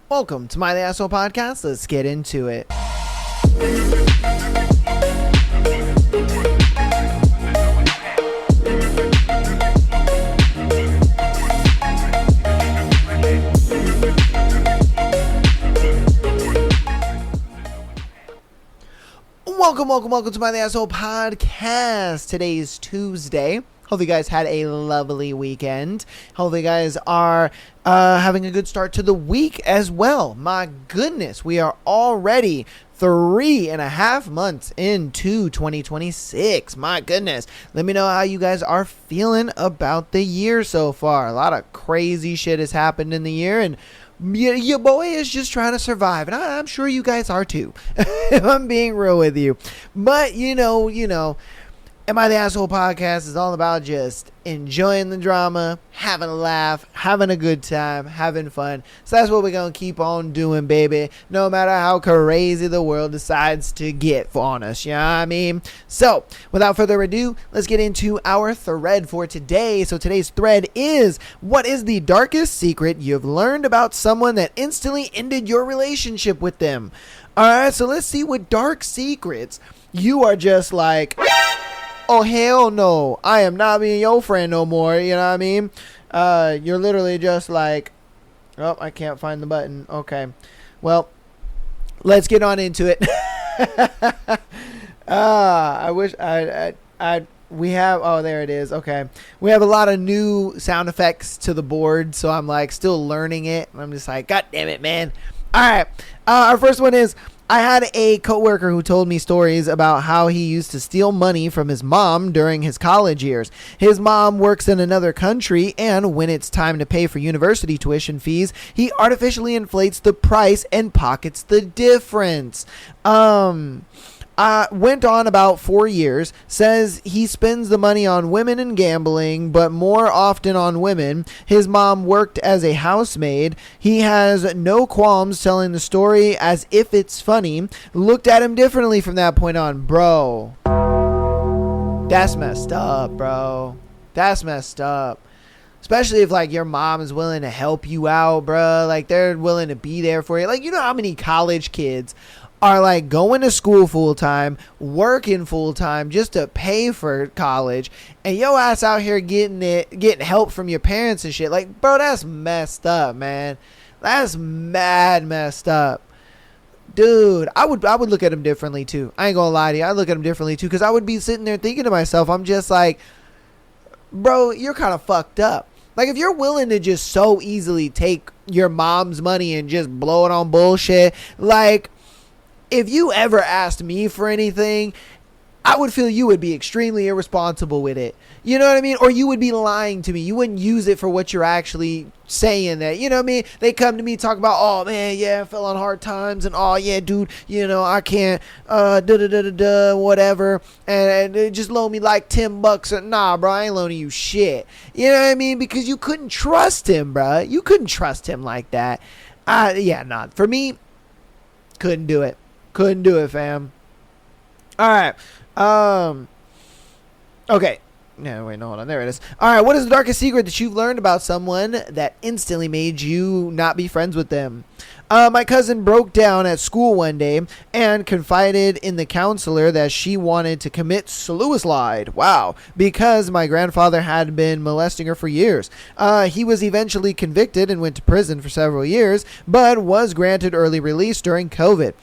Welcome to My The Asshole Podcast. Let's get into it. Welcome to My The Asshole Podcast. Today's Tuesday. Hope you guys had a lovely weekend. Hope you guys are having a good start to the week as well. My goodness, we are already 3.5 months into 2026. My goodness. Let me know how you guys are feeling about the year so far. A lot of crazy shit has happened in the year, and your boy is just trying to survive, and I'm sure you guys are too, if I'm being real with you. But, you know, Am I the Asshole Podcast is all about just enjoying the drama, having a laugh, having a good time, having fun. So that's what we're going to keep on doing, baby, no matter how crazy the world decides to get on us, you know what I mean? So, without further ado, let's get into our thread for today. So today's thread is, what is the darkest secret you've learned about someone that instantly ended your relationship with them? Alright, so let's see what dark secrets you are just like, oh, hell no, I am not being your friend no more, you know what I mean? You're literally just like, oh, I can't find the button. Okay, well, let's get on into it. I wish we have, oh, there it is. Okay, we have a lot of new sound effects to the board, so I'm like still learning it. I'm just like, God damn it, man. All right, our first one is, I had a coworker who told me stories about how he used to steal money from his mom during his college years. His mom works in another country, and when it's time to pay for university tuition fees, he artificially inflates the price and pockets the difference. Went on about 4 years, says he spends the money on women and gambling, but more often on women. His mom worked as a housemaid. He has no qualms telling the story as if it's funny. Looked at him differently from that point on. Bro, that's messed up, bro. That's messed up. Especially if, like, your mom is willing to help you out, bro. Like, they're willing to be there for you. Like, you know how many college kids are like going to school full time, working full time just to pay for college, and yo ass out here getting help from your parents and shit. Like, bro, that's messed up, man. That's mad messed up. Dude, I would look at him differently too. I ain't gonna lie to you. I'd look at him differently too, because I would be sitting there thinking to myself, I'm just like, bro, you're kind of fucked up. Like, if you're willing to just so easily take your mom's money and just blow it on bullshit, like, if you ever asked me for anything, I would feel you would be extremely irresponsible with it. You know what I mean? Or you would be lying to me. You wouldn't use it for what you're actually saying that. You know what I mean? They come to me talk about, oh, man, yeah, I fell on hard times. And, oh, yeah, dude, you know, I can't, whatever. And just loan me like $10. Nah, bro, I ain't loaning you shit. You know what I mean? Because you couldn't trust him, bro. You couldn't trust him like that. Yeah, nah. For me, couldn't do it. Couldn't do it, fam. All right. Okay. No, wait, no, hold on. There it is. All right. What is the darkest secret that you've learned about someone that instantly made you not be friends with them? My cousin broke down at school one day and confided in the counselor that she wanted to commit suicide. Wow. Because my grandfather had been molesting her for years. He was eventually convicted and went to prison for several years, but was granted early release during COVID.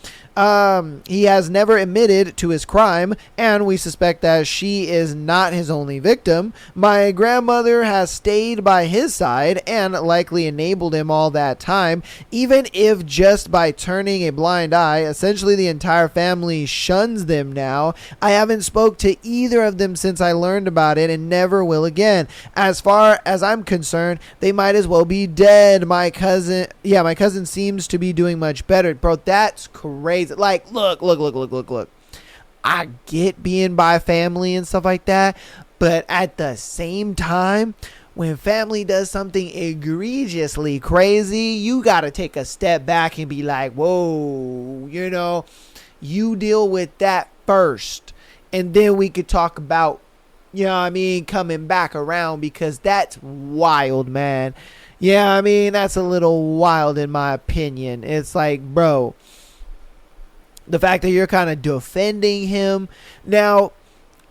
He has never admitted to his crime, and we suspect that she is not his only victim. My grandmother has stayed by his side and likely enabled him all that time, even if just by turning a blind eye. Essentially, the entire family shuns them now. I haven't spoke to either of them since I learned about it, and never will again. As far as I'm concerned, they might as well be dead. My cousin seems to be doing much better. Bro, that's crazy. Like, look. I get being by family and stuff like that, but at the same time, when family does something egregiously crazy, you gotta take a step back and be like, whoa, you know, you deal with that first, and then we could talk about, you know what I mean, coming back around, because that's wild, man. Yeah, I mean, that's a little wild in my opinion. It's like, bro, the fact that you're kind of defending him. Now,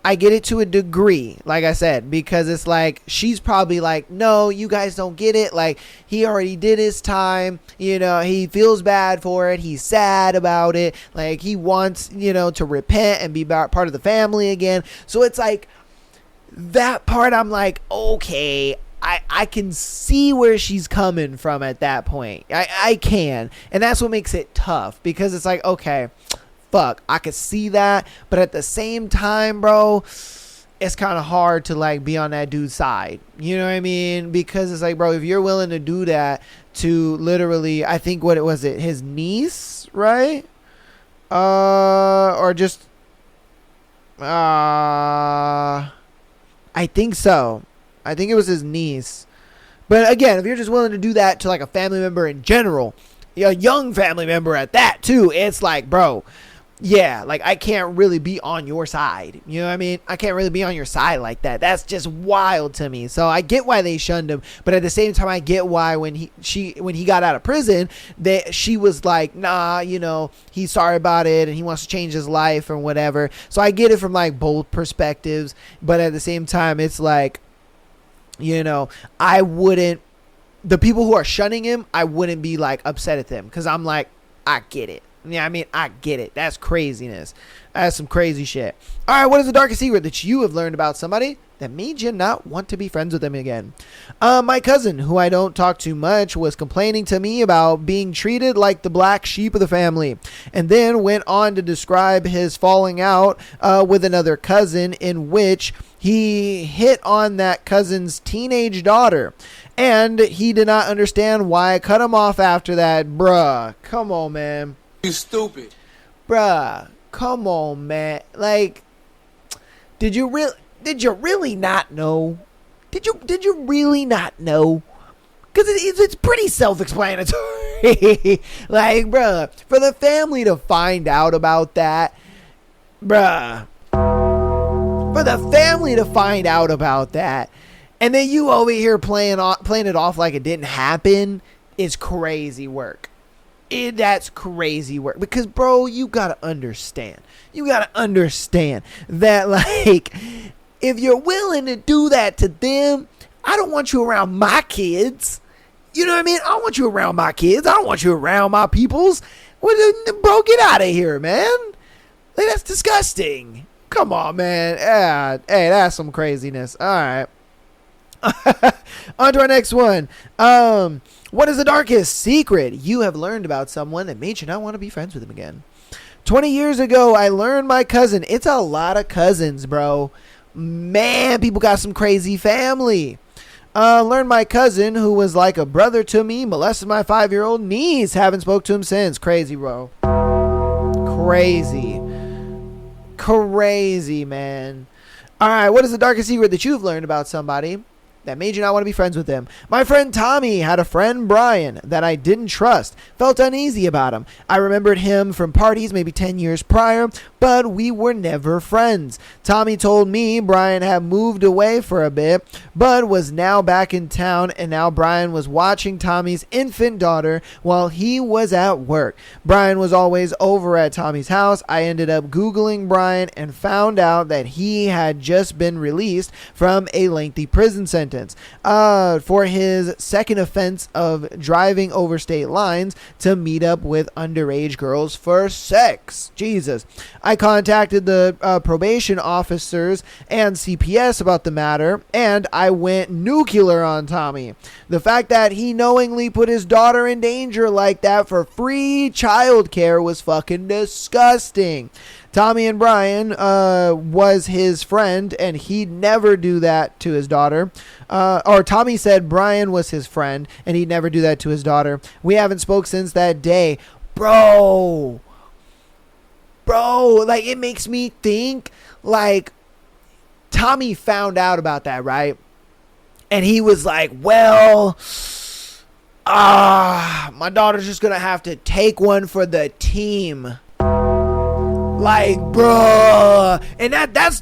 I get it to a degree, like I said, because it's like she's probably like, no, you guys don't get it. Like, he already did his time. You know, he feels bad for it. He's sad about it. Like, he wants, to repent and be part of the family again. So it's like that part I'm like, okay, I can see where she's coming from at that point. I can. And that's what makes it tough, because it's like, okay, fuck, I could see that. But at the same time, bro, it's kind of hard to like be on that dude's side. You know what I mean? Because it's like, bro, if you're willing to do that to literally, I think what it was, his niece, right? Or just, I think so. I think it was his niece. But again, if you're just willing to do that to like a family member in general, a young family member at that too, it's like, bro, yeah, like I can't really be on your side. You know what I mean? I can't really be on your side like that. That's just wild to me. So I get why they shunned him, but at the same time, I get why when he got out of prison, that she was like, nah, he's sorry about it and he wants to change his life or whatever. So I get it from like both perspectives, but at the same time, it's like, I wouldn't, the people who are shunning him, I wouldn't be like upset at them, because I'm like, I get it. Yeah, I mean, I get it. That's craziness. That's some crazy shit. All right, what is the darkest secret that you have learned about somebody that made you not want to be friends with them again? My cousin, who I don't talk to much, was complaining to me about being treated like the black sheep of the family, and then went on to describe his falling out with another cousin, in which he hit on that cousin's teenage daughter. And he did not understand why I cut him off after that. Bruh, come on, man. You stupid. Bruh, come on, man. Like, did you really not know? Did you really not know? Because it's pretty self-explanatory. Like, bruh, for the family to find out about that, bruh. For the family to find out about that, and then you over here playing it off like it didn't happen, is crazy work. That's crazy work. Because, bro, you gotta understand that, like, if you're willing to do that to them, I don't want you around my kids. You know what I mean? I don't want you around my kids. I don't want you around my peoples. Bro, get out of here, man. Like, that's disgusting. Come on, man. Yeah, hey, that's some craziness. All right. On to our next one. What is the darkest secret you have learned about someone that made you not want to be friends with them again? 20 years ago, I learned my cousin. It's a lot of cousins, bro. Man, people got some crazy family. Learned my cousin, who was like a brother to me, molested my 5-year-old niece. Haven't spoke to him since. Crazy, bro. Crazy, man. All right, what is the darkest secret that you've learned about somebody that made you not want to be friends with them? My friend Tommy had a friend, Brian, that I didn't trust. Felt uneasy about him. I remembered him from parties maybe 10 years prior, but we were never friends. Tommy told me Brian had moved away for a bit, but was now back in town, and now Brian was watching Tommy's infant daughter while he was at work. Brian was always over at Tommy's house. I ended up Googling Brian and found out that he had just been released from a lengthy prison sentence for his second offense of driving over state lines to meet up with underage girls for sex. Jesus. I contacted the probation officers and CPS about the matter, and I went nuclear on Tommy. The fact that he knowingly put his daughter in danger like that for free childcare was fucking disgusting. Tommy and Brian was his friend, and he'd never do that to his daughter. Or Tommy said Brian was his friend, and he'd never do that to his daughter. We haven't spoke since that day. Bro, like, it makes me think, like, Tommy found out about that, right? And he was like, well, my daughter's just going to have to take one for the team. Like, bruh. And that's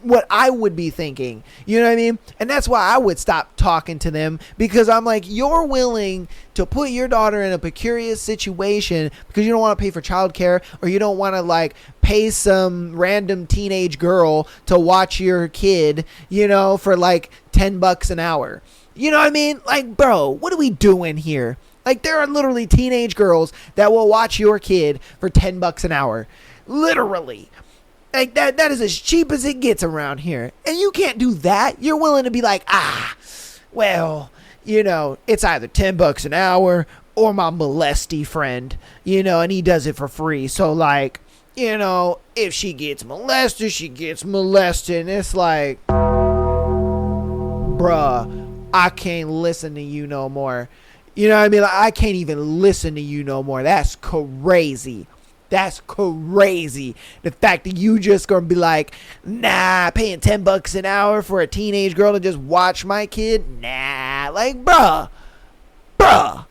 what I would be thinking. You know what I mean? And that's why I would stop talking to them, because I'm like, you're willing to put your daughter in a precarious situation because you don't want to pay for childcare, or you don't want to like pay some random teenage girl to watch your kid, you know, for like $10 an hour. You know what I mean? Like, bro, what are we doing here? Like, there are literally teenage girls that will watch your kid for $10 an hour. Literally. Like, that is as cheap as it gets around here. And you can't do that. You're willing to be like, well, you know, it's either $10 an hour or my molesty friend, you know, and he does it for free. So, like, you know, if she gets molested, she gets molested. And it's like, bruh, I can't listen to you no more. You know what I mean? Like, I can't even listen to you no more. That's crazy. That's crazy. The fact that you just gonna be like, nah, paying $10 an hour for a teenage girl to just watch my kid? Nah, like, bruh. And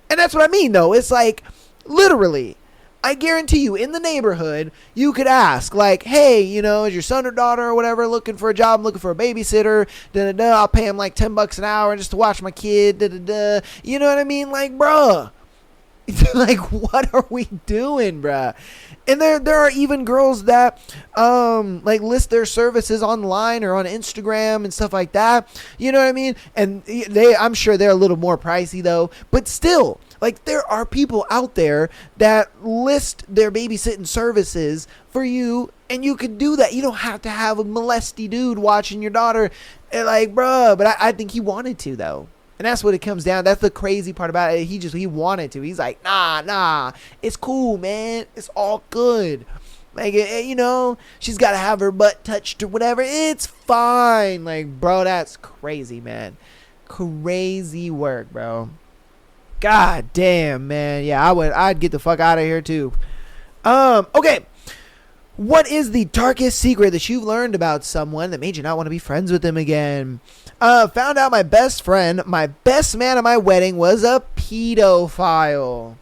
that's what I mean, though. It's like, literally, I guarantee you, in the neighborhood, you could ask, like, hey, you know, is your son or daughter or whatever looking for a job? I'm looking for a babysitter. I'll pay him like $10 an hour just to watch my kid. You know what I mean? Like, bruh. Like, what are we doing, bruh? And there are even girls that like list their services online or on Instagram and stuff like that. You know what I mean? And I'm sure they're a little more pricey though, but still, like, there are people out there that list their babysitting services for you, and you could do that. You don't have to have a molesty dude watching your daughter. And like, bruh, but I think he wanted to though. And that's what it comes down. That's the crazy part about it. He wanted to. He's like, nah. It's cool, man. It's all good. Like, you know, she's got to have her butt touched or whatever. It's fine. Like, bro, that's crazy, man. Crazy work, bro. God damn, man. Yeah, I'd get the fuck out of here too. Okay. What is the darkest secret that you've learned about someone that made you not want to be friends with them again? Found out my best friend, my best man at my wedding, was a pedophile.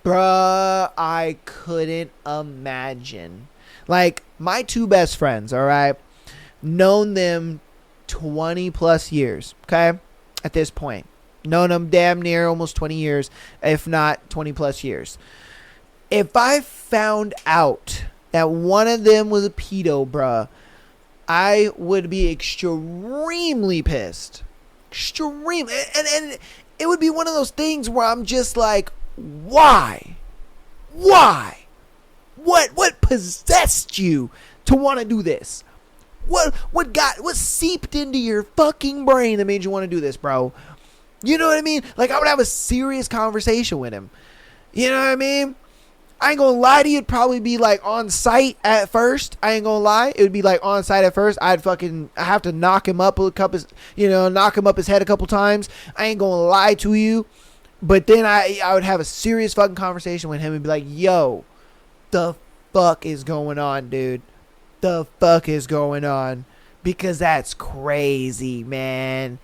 Bruh, I couldn't imagine. Like, my two best friends, all right, known them 20 plus years, okay, at this point. Known them damn near almost 20 years, if not 20 plus years. If I found out that one of them was a pedo, bruh, I would be extremely pissed. Extremely. And it would be one of those things where I'm just like, why? Why? What possessed you to want to do this? What seeped into your fucking brain that made you want to do this, bro? You know what I mean? Like, I would have a serious conversation with him. You know what I mean? I ain't gonna lie to you. It'd probably be like on site at first. I ain't gonna lie. It would be like on site at first. I have to knock him up knock him up his head a couple times. I ain't gonna lie to you. But then I would have a serious fucking conversation with him and be like, yo, the fuck is going on, dude? The fuck is going on? Because that's crazy, man.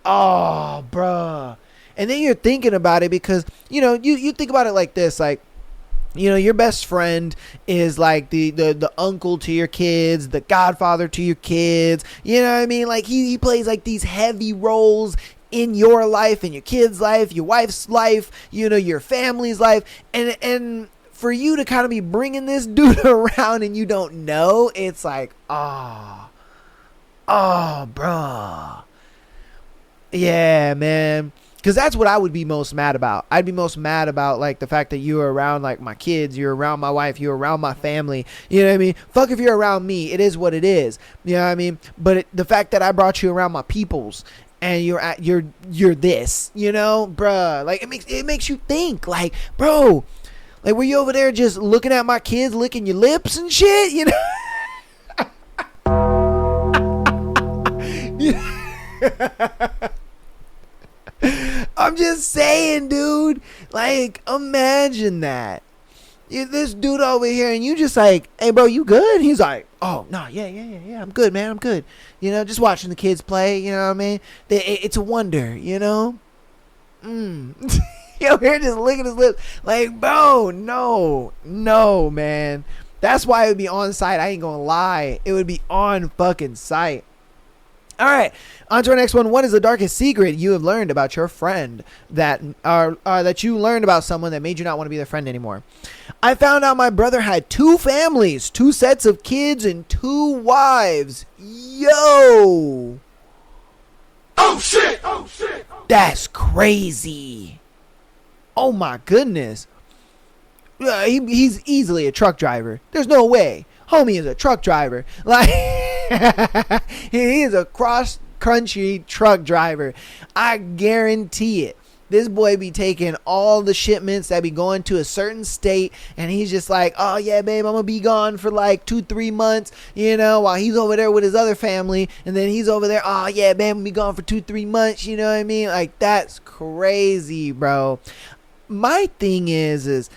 Oh, bruh. And then you're thinking about it because, you know, you think about it like this, like, you know, your best friend is like the uncle to your kids, the godfather to your kids. You know what I mean? Like, he plays like these heavy roles in your life, in your kids' life, your wife's life, you know, your family's life. And for you to kind of be bringing this dude around and you don't know, it's like, oh, bruh. Yeah, man. Because that's what I would be most mad about. I'd be most mad about, like, the fact that you're around, like, my kids. You're around my wife. You're around my family. You know what I mean? Fuck if you're around me. It is what it is. You know what I mean? But the fact that I brought you around my peoples and you're this, you know? Bruh. Like, it makes you think. Like, bro, like, were you over there just looking at my kids licking your lips and shit? You know? I'm just saying, dude. Like, imagine that. This dude over here, and you just like, hey, bro, you good? He's like, oh, no, yeah, I'm good, man, I'm good. You know, just watching the kids play, you know what I mean? It's a wonder, you know? He over here just licking his lips. Like, bro, no, man. That's why it would be on site. I ain't gonna lie. It would be on fucking site. All right, on to our next one. What is the darkest secret you have learned about your friend that you learned about someone that made you not want to be their friend anymore? I found out my brother had 2 families, 2 sets of kids, and 2 wives. Yo. Oh, shit. That's crazy. Oh, my goodness. He's easily a truck driver. There's no way. Homie is a truck driver. Like, he is a cross-country truck driver. I guarantee it. This boy be taking all the shipments that be going to a certain state, and he's just like, oh yeah, babe, I'm gonna be gone for like 2-3 months, you know, while he's over there with his other family, and then he's over there, oh yeah, babe, I'm gonna be gone for 2-3 months, you know what I mean? Like, that's crazy, bro. My thing is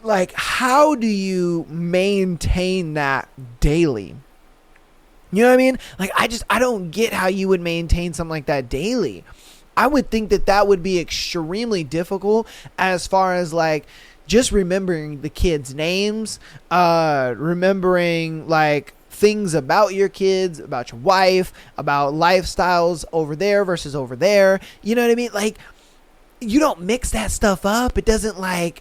like, how do you maintain that daily? You know what I mean? Like, I don't get how you would maintain something like that daily. I would think that would be extremely difficult as far as like just remembering the kids' names, remembering like things about your kids, about your wife, about lifestyles over there versus over there. You know what I mean? Like, you don't mix that stuff up. It doesn't like...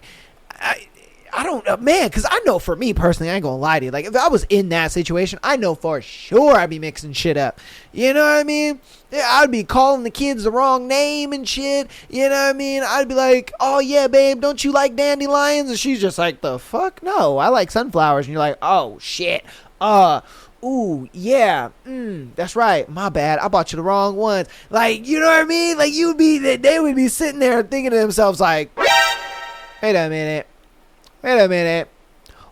I don't know, man, because I know for me personally, I ain't gonna lie to you. Like, if I was in that situation, I know for sure I'd be mixing shit up. You know what I mean? Yeah, I'd be calling the kids the wrong name and shit. You know what I mean? I'd be like, oh, yeah, babe, don't you like dandelions? And she's just like, the fuck? No, I like sunflowers. And you're like, oh, shit. Ooh, yeah, that's right. My bad. I bought you the wrong ones. Like, you know what I mean? Like, they would be sitting there thinking to themselves, like, wait a minute.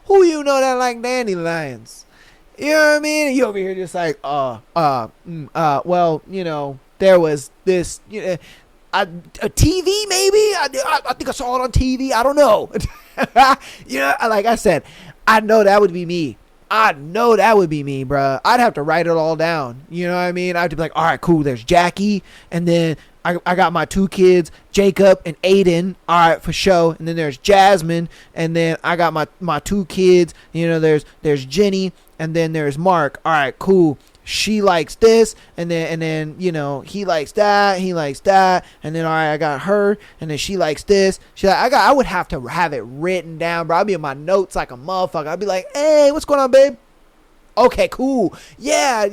Who you know that like dandelions? You know what I mean? You over here just like, well, you know, there was this, you know, a TV maybe? I think I saw it on TV. I don't know. You know, like I said, I know that would be me. Bruh. I'd have to write it all down. You know what I mean? I'd be like, all right, cool. There's Jackie, and then I got my 2 kids, Jacob and Aiden. All right, for sure. And then there's Jasmine, and then I got my 2 kids. You know, there's Jenny, and then there's Mark. All right, cool. She likes this, and then you know, he likes that, and then all right, I got her, and then she likes this. I would have to have it written down, bro. I'd be in my notes like a motherfucker. I'd be like, hey, what's going on, babe? Okay, cool. Yeah.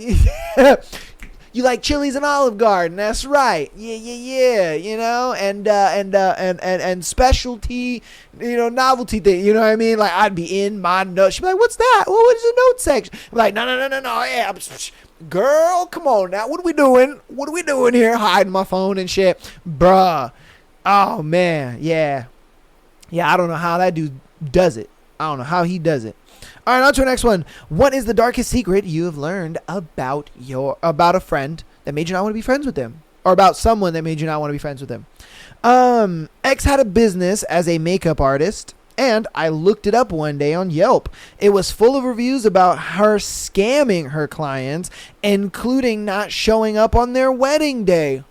You like Chili's and Olive Garden? That's right. Yeah. You know, and specialty, you know, novelty thing. You know what I mean? Like, I'd be in my notes. She'd be like, "What's that? Well, what is the note section?" I'm like, no. Yeah, girl, come on now. What are we doing? What are we doing here? Hiding my phone and shit, bruh. Oh man, yeah. I don't know how that dude does it. I don't know how he does it. All right, on to our next one. What is the darkest secret you have learned about a friend that made you not want to be friends with them? Or about someone that made you not want to be friends with them? X had a business as a makeup artist, and I looked it up one day on Yelp. It was full of reviews about her scamming her clients, including not showing up on their wedding day.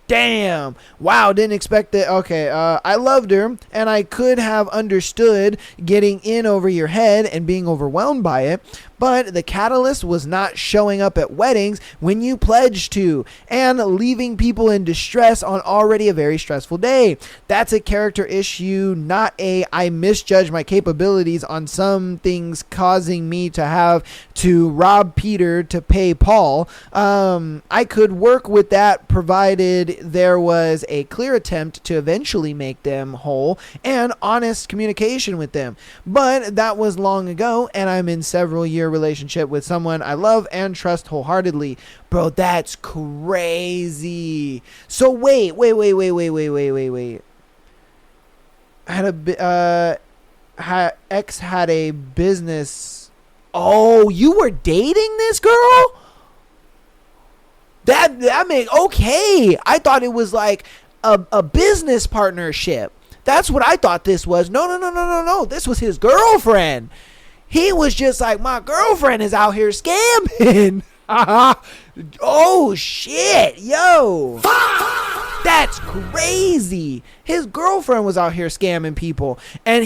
Damn. Wow, didn't expect it. Okay, I loved her, and I could have understood getting in over your head and being overwhelmed by it, but the catalyst was not showing up at weddings when you pledged to, and leaving people in distress on already a very stressful day. That's a character issue, not a I misjudged my capabilities on some things causing me to have to rob Peter to pay Paul. I could work with that provided there was a clear attempt to eventually make them whole and honest communication with them. But that was long ago, and I'm in several year relationship with someone I love and trust wholeheartedly. Bro, that's crazy. So wait. X had a business. Oh, you were dating this girl? That made okay. I thought it was like a business partnership. That's what I thought this was. No. This was his girlfriend. He was just like, my girlfriend is out here scamming. Oh shit, yo. That's crazy. His girlfriend was out here scamming people, and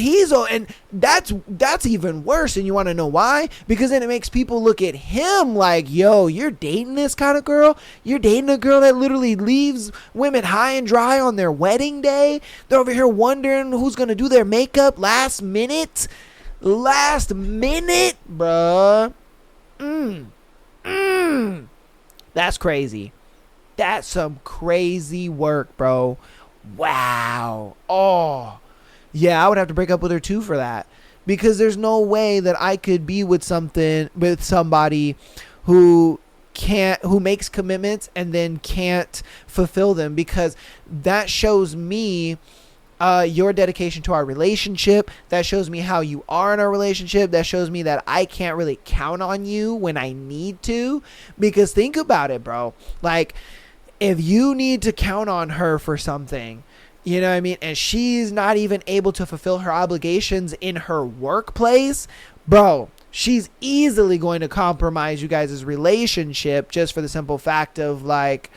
that's even worse. And you want to know why? Because then it makes people look at him like, yo, you're dating this kind of girl? You're dating a girl that literally leaves women high and dry on their wedding day? They're over here wondering who's going to do their makeup last minute. Last minute, bruh. That's crazy. That's some crazy work, bro. Wow. Oh. Yeah, I would have to break up with her too for that. Because there's no way that I could be with somebody who makes commitments and then can't fulfill them, because that shows me your dedication to our relationship. That shows me how you are in our relationship. That shows me that I can't really count on you when I need to. Because think about it, bro. Like, if you need to count on her for something, you know what I mean, and she's not even able to fulfill her obligations in her workplace, bro, she's easily going to compromise you guys' relationship just for the simple fact of, like,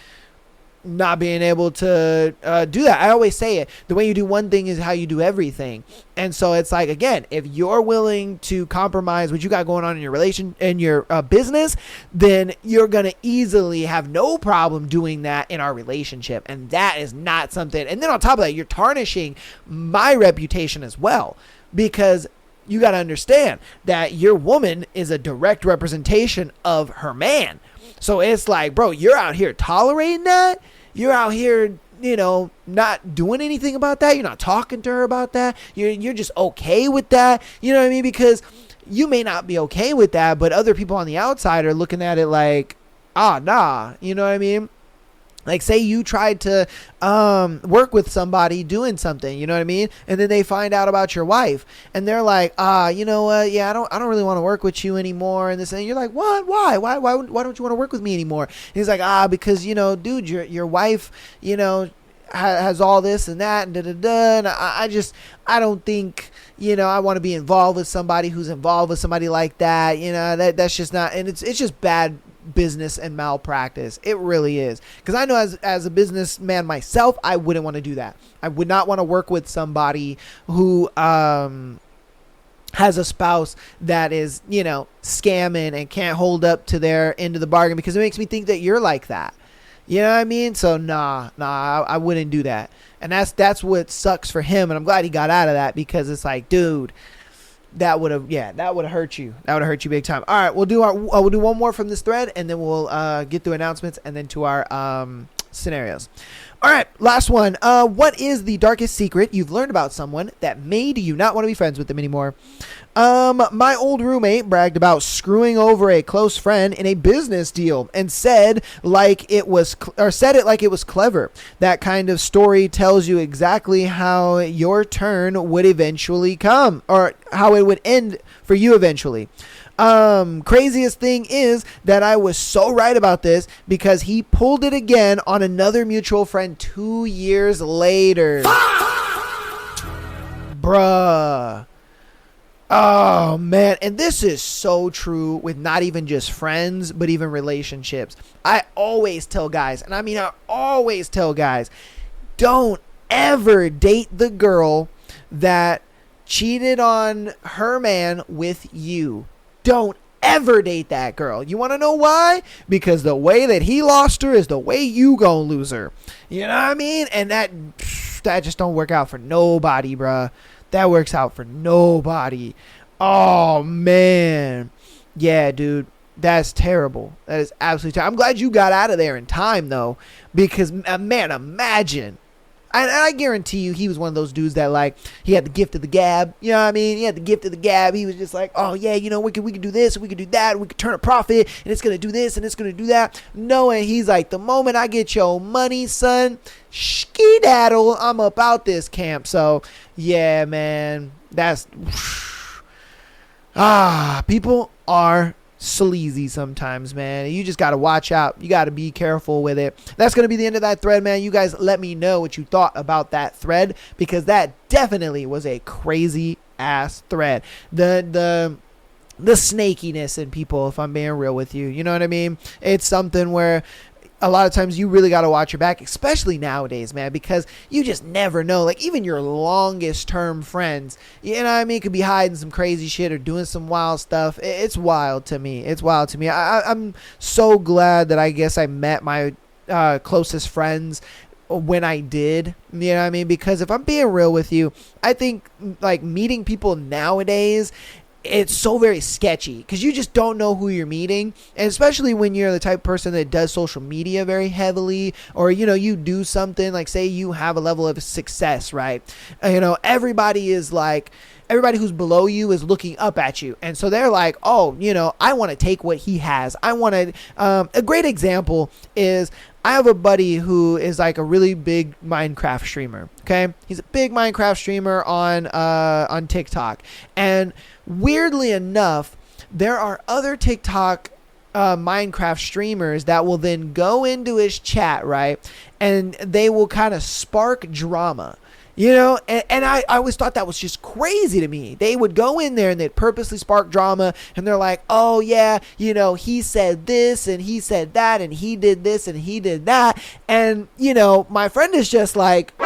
not being able to do that. I always say it. The way you do one thing is how you do everything. And so it's like, again, if you're willing to compromise what you got going on in your business, then you're going to easily have no problem doing that in our relationship. And that is not something. And then on top of that, you're tarnishing my reputation as well, because you got to understand that your woman is a direct representation of her man. So it's like, bro, you're out here tolerating that. You're out here, not doing anything about that. You're not talking to her about that. You're just okay with that. You know what I mean? Because you may not be okay with that, but other people on the outside are looking at it like, nah. You know what I mean? Like, say you tried to work with somebody doing something, you know what I mean? And then they find out about your wife, and they're like, you know what? Yeah, I don't really want to work with you anymore. And this, and you're like, what? Why don't you want to work with me anymore? And he's like, because dude, your wife, has all this and that and da-da-da, and I don't think, I want to be involved with somebody who's involved with somebody like that. That's just not, and it's just bad business and malpractice. It really is. Because I know as a businessman myself, I wouldn't want to do that. I would not want to work with somebody who has a spouse that is, scamming and can't hold up to their end of the bargain, because it makes me think that you're like that. You know what I mean? So nah, I wouldn't do that. And that's what sucks for him. And I'm glad he got out of that, because it's like, dude, that would have hurt you. That would have hurt you big time. All right, we'll do one more from this thread, and then we'll get through announcements and then to our scenarios. All right, last one. What is the darkest secret you've learned about someone that made you not want to be friends with them anymore? My old roommate bragged about screwing over a close friend in a business deal and said it like it was clever. That kind of story tells you exactly how your turn would eventually come, or how it would end for you eventually. Craziest thing is that I was so right about this, because he pulled it again on another mutual friend 2 years later. Bruh. Oh, man. And this is so true with not even just friends, but even relationships. I always tell guys, don't ever date the girl that cheated on her man with you. Don't ever date that girl. You want to know why? Because the way that he lost her is the way you gonna lose her. You know what I mean? And that just don't work out for nobody, bruh. That works out for nobody. Oh, man. Yeah, dude. That's terrible. That is absolutely terrible. I'm glad you got out of there in time, though. Because, man, imagine. And I guarantee you he was one of those dudes that, like, he had the gift of the gab. You know what I mean? He had the gift of the gab. He was just like, oh, yeah, we could do this, we could do that, we could turn a profit, and it's going to do this, and it's going to do that. No, and he's like, the moment I get your money, son, skedaddle, I'm up out this camp. So, yeah, man, that's... people are sleazy sometimes, man. You just got to watch out. You got to be careful with it. That's going to be the end of that thread, man. You guys let me know what you thought about that thread, because that definitely was a crazy ass thread. The snakiness in people, if I'm being real with you. You know what I mean? It's something where a lot of times you really got to watch your back, especially nowadays, man, because you just never know. Like, even your longest term friends, you know what I mean, could be hiding some crazy shit or doing some wild stuff. It's wild to me. It's wild to me. I'm so glad that I guess I met my closest friends when I did, you know what I mean? Because if I'm being real with you, I think like meeting people nowadays, it's so very sketchy because you just don't know who you're meeting. And especially when you're the type of person that does social media very heavily, or, you know, you do something like, say you have a level of success, right? You know, everybody who's below you is looking up at you. And so they're like, oh, you know, I want to take what he has. I want to, a great example is I have a buddy who is like a really big Minecraft streamer. Okay. He's a big Minecraft streamer on TikTok. And weirdly enough, there are other TikTok Minecraft streamers that will then go into his chat, right? And they will kind of spark drama. You know, and I always thought that was just crazy to me. They would go in there and they'd purposely spark drama, and they're like, oh yeah, you know, he said this and he said that and he did this and he did that. And, you know, my friend is just like,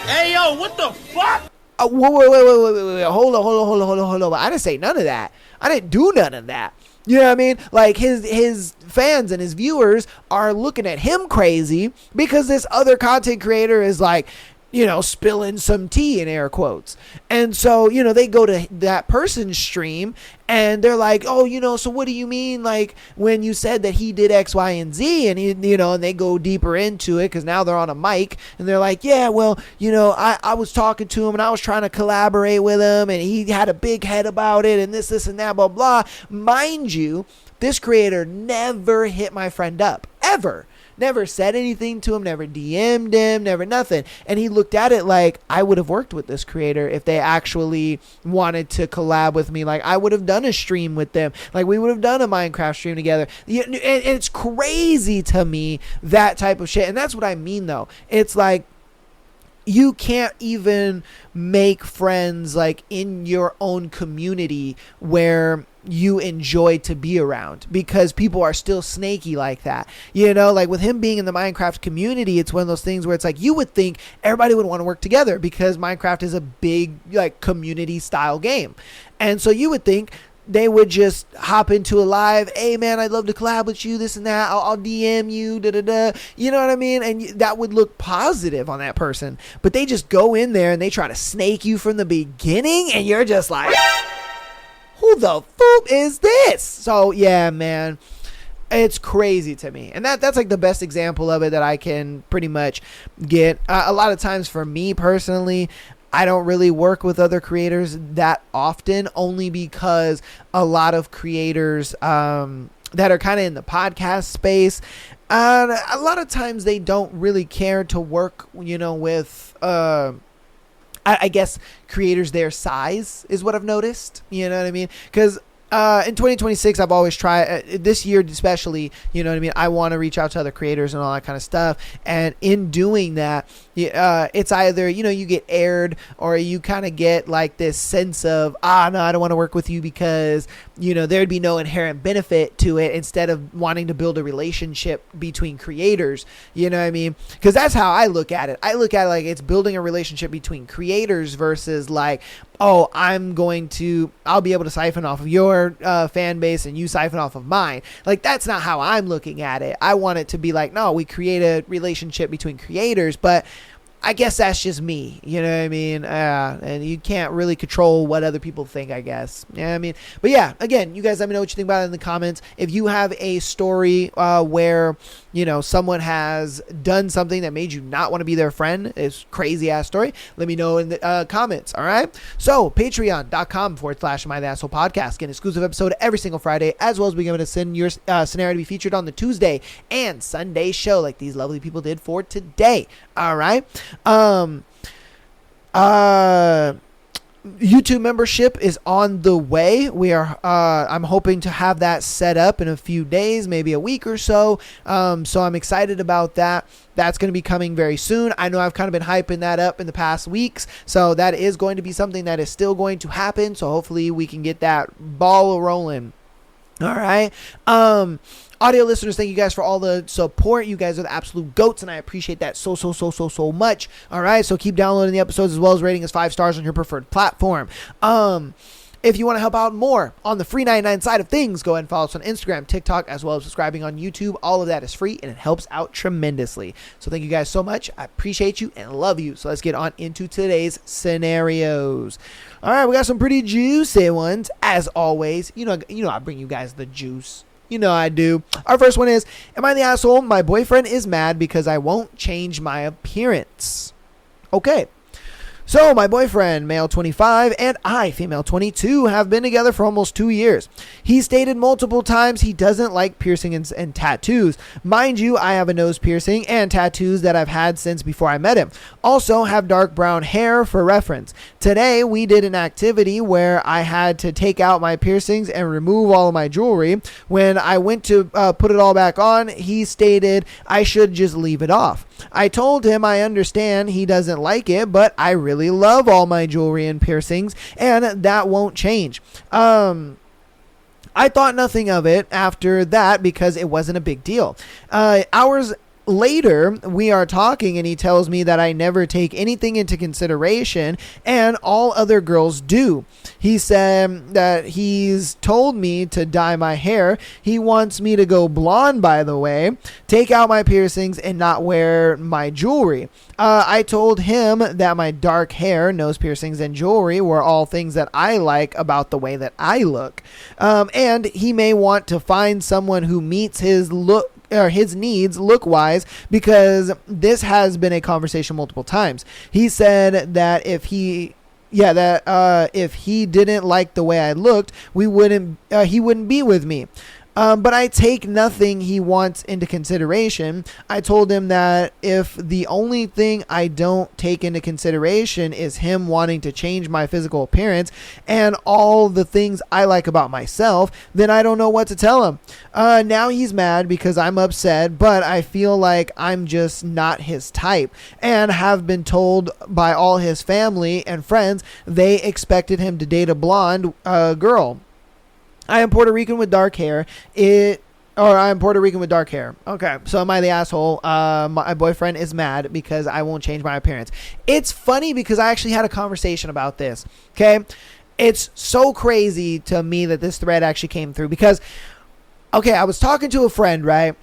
hey yo, what the fuck? Wait, hold on. I didn't say none of that. I didn't do none of that. You know what I mean? Like his fans and his viewers are looking at him crazy because this other content creator is like, you know, spilling some tea in air quotes. And so, you know, they go to that person's stream and they're like, oh, you know, so what do you mean? Like when you said that he did X, Y, and Z, and he, you know, and they go deeper into it because now they're on a mic and they're like, yeah, well, you know, I was talking to him and I was trying to collaborate with him and he had a big head about it and this and that, blah, blah. Mind you, this creator never hit my friend up, ever. Never said anything to him, never DM'd him, never nothing. And he looked at it like, I would have worked with this creator if they actually wanted to collab with me. Like, I would have done a stream with them. Like, we would have done a Minecraft stream together. And it's crazy to me, that type of shit. And that's what I mean, though. It's like, you can't even make friends like in your own community where you enjoy to be around because people are still snaky like that. You know, like with him being in the Minecraft community, it's one of those things where it's like you would think everybody would want to work together because Minecraft is a big like community style game. And so you would think they would just hop into a live, hey man, I'd love to collab with you, this and that, I'll DM you, you know what I mean? And that would look positive on that person. But they just go in there and they try to snake you from the beginning, and you're just like, who the fuck is this? So yeah, man, it's crazy to me. And that's like the best example of it that I can pretty much get. A lot of times for me personally, I don't really work with other creators that often, only because a lot of creators that are kind of in the podcast space, a lot of times they don't really care to work, you know, with I guess creators their size is what I've noticed. You know what I mean? Because in 2026, I've always tried, this year especially, you know what I mean, I want to reach out to other creators and all that kind of stuff. And in doing that, it's either, you know, you get aired or you kind of get like this sense of, no, I don't want to work with you because, you know, there'd be no inherent benefit to it, instead of wanting to build a relationship between creators. You know what I mean? Because that's how I look at it. I look at it like it's building a relationship between creators versus like, oh, I'll be able to siphon off of your fan base and you siphon off of mine. Like, that's not how I'm looking at it. I want it to be like, no, we create a relationship between creators, but I guess that's just me, you know what I mean? And you can't really control what other people think, I guess. You know what I mean? But yeah, again, you guys let me know what you think about it in the comments. If you have a story where, you know, someone has done something that made you not want to be their friend, it's crazy ass story, let me know in the comments, all right? So, patreon.com/Am I the Asshole Podcast. Get an exclusive episode every single Friday, as well as being able to send your scenario to be featured on the Tuesday and Sunday show like these lovely people did for today, all right? YouTube membership is on the way. We are I'm hoping to have that set up in a few days, maybe a week or so. So I'm excited about that. That's going to be coming very soon. I know I've kind of been hyping that up in the past weeks, so that is going to be something that is still going to happen. So hopefully we can get that ball rolling. All right. Audio listeners, thank you guys for all the support. You guys are the absolute goats, and I appreciate that so much. All right, so keep downloading the episodes as well as rating us 5 stars on your preferred platform. If you want to help out more on the free 99 side of things, go ahead and follow us on Instagram, TikTok, as well as subscribing on YouTube. All of that is free, and it helps out tremendously. So thank you guys so much. I appreciate you and love you. So let's get on into today's scenarios. All right, we got some pretty juicy ones, as always. You know, I bring you guys the juice. You know I do. Our first one is, am I the asshole? My boyfriend is mad because I won't change my appearance. Okay. So, my boyfriend, male 25, and I, female 22, have been together for almost 2 years. He stated multiple times he doesn't like piercing and tattoos. Mind you, I have a nose piercing and tattoos that I've had since before I met him. Also have dark brown hair for reference. Today, we did an activity where I had to take out my piercings and remove all of my jewelry. When I went to put it all back on, he stated I should just leave it off. I told him I understand he doesn't like it, but I really love all my jewelry and piercings, and that won't change. I thought nothing of it after that because it wasn't a big deal. Hours later, we are talking and he tells me that I never take anything into consideration and all other girls do. He said that he's told me to dye my hair. He wants me to go blonde, by the way, take out my piercings and not wear my jewelry. I told him that my dark hair, nose piercings, and jewelry were all things that I like about the way that I look. And he may want to find someone who meets his look or his needs look wise, because this has been a conversation multiple times. He said that if he didn't like the way I looked, he wouldn't be with me. But I take nothing he wants into consideration. I told him that if the only thing I don't take into consideration is him wanting to change my physical appearance and all the things I like about myself, then I don't know what to tell him. Now he's mad because I'm upset, but I feel like I'm just not his type and have been told by all his family and friends they expected him to date a blonde girl. I am Puerto Rican with dark hair. Okay, so am I the asshole? My boyfriend is mad because I won't change my appearance. It's funny because I actually had a conversation about this. Okay, it's so crazy to me that this thread actually came through because, okay, I was talking to a friend, right?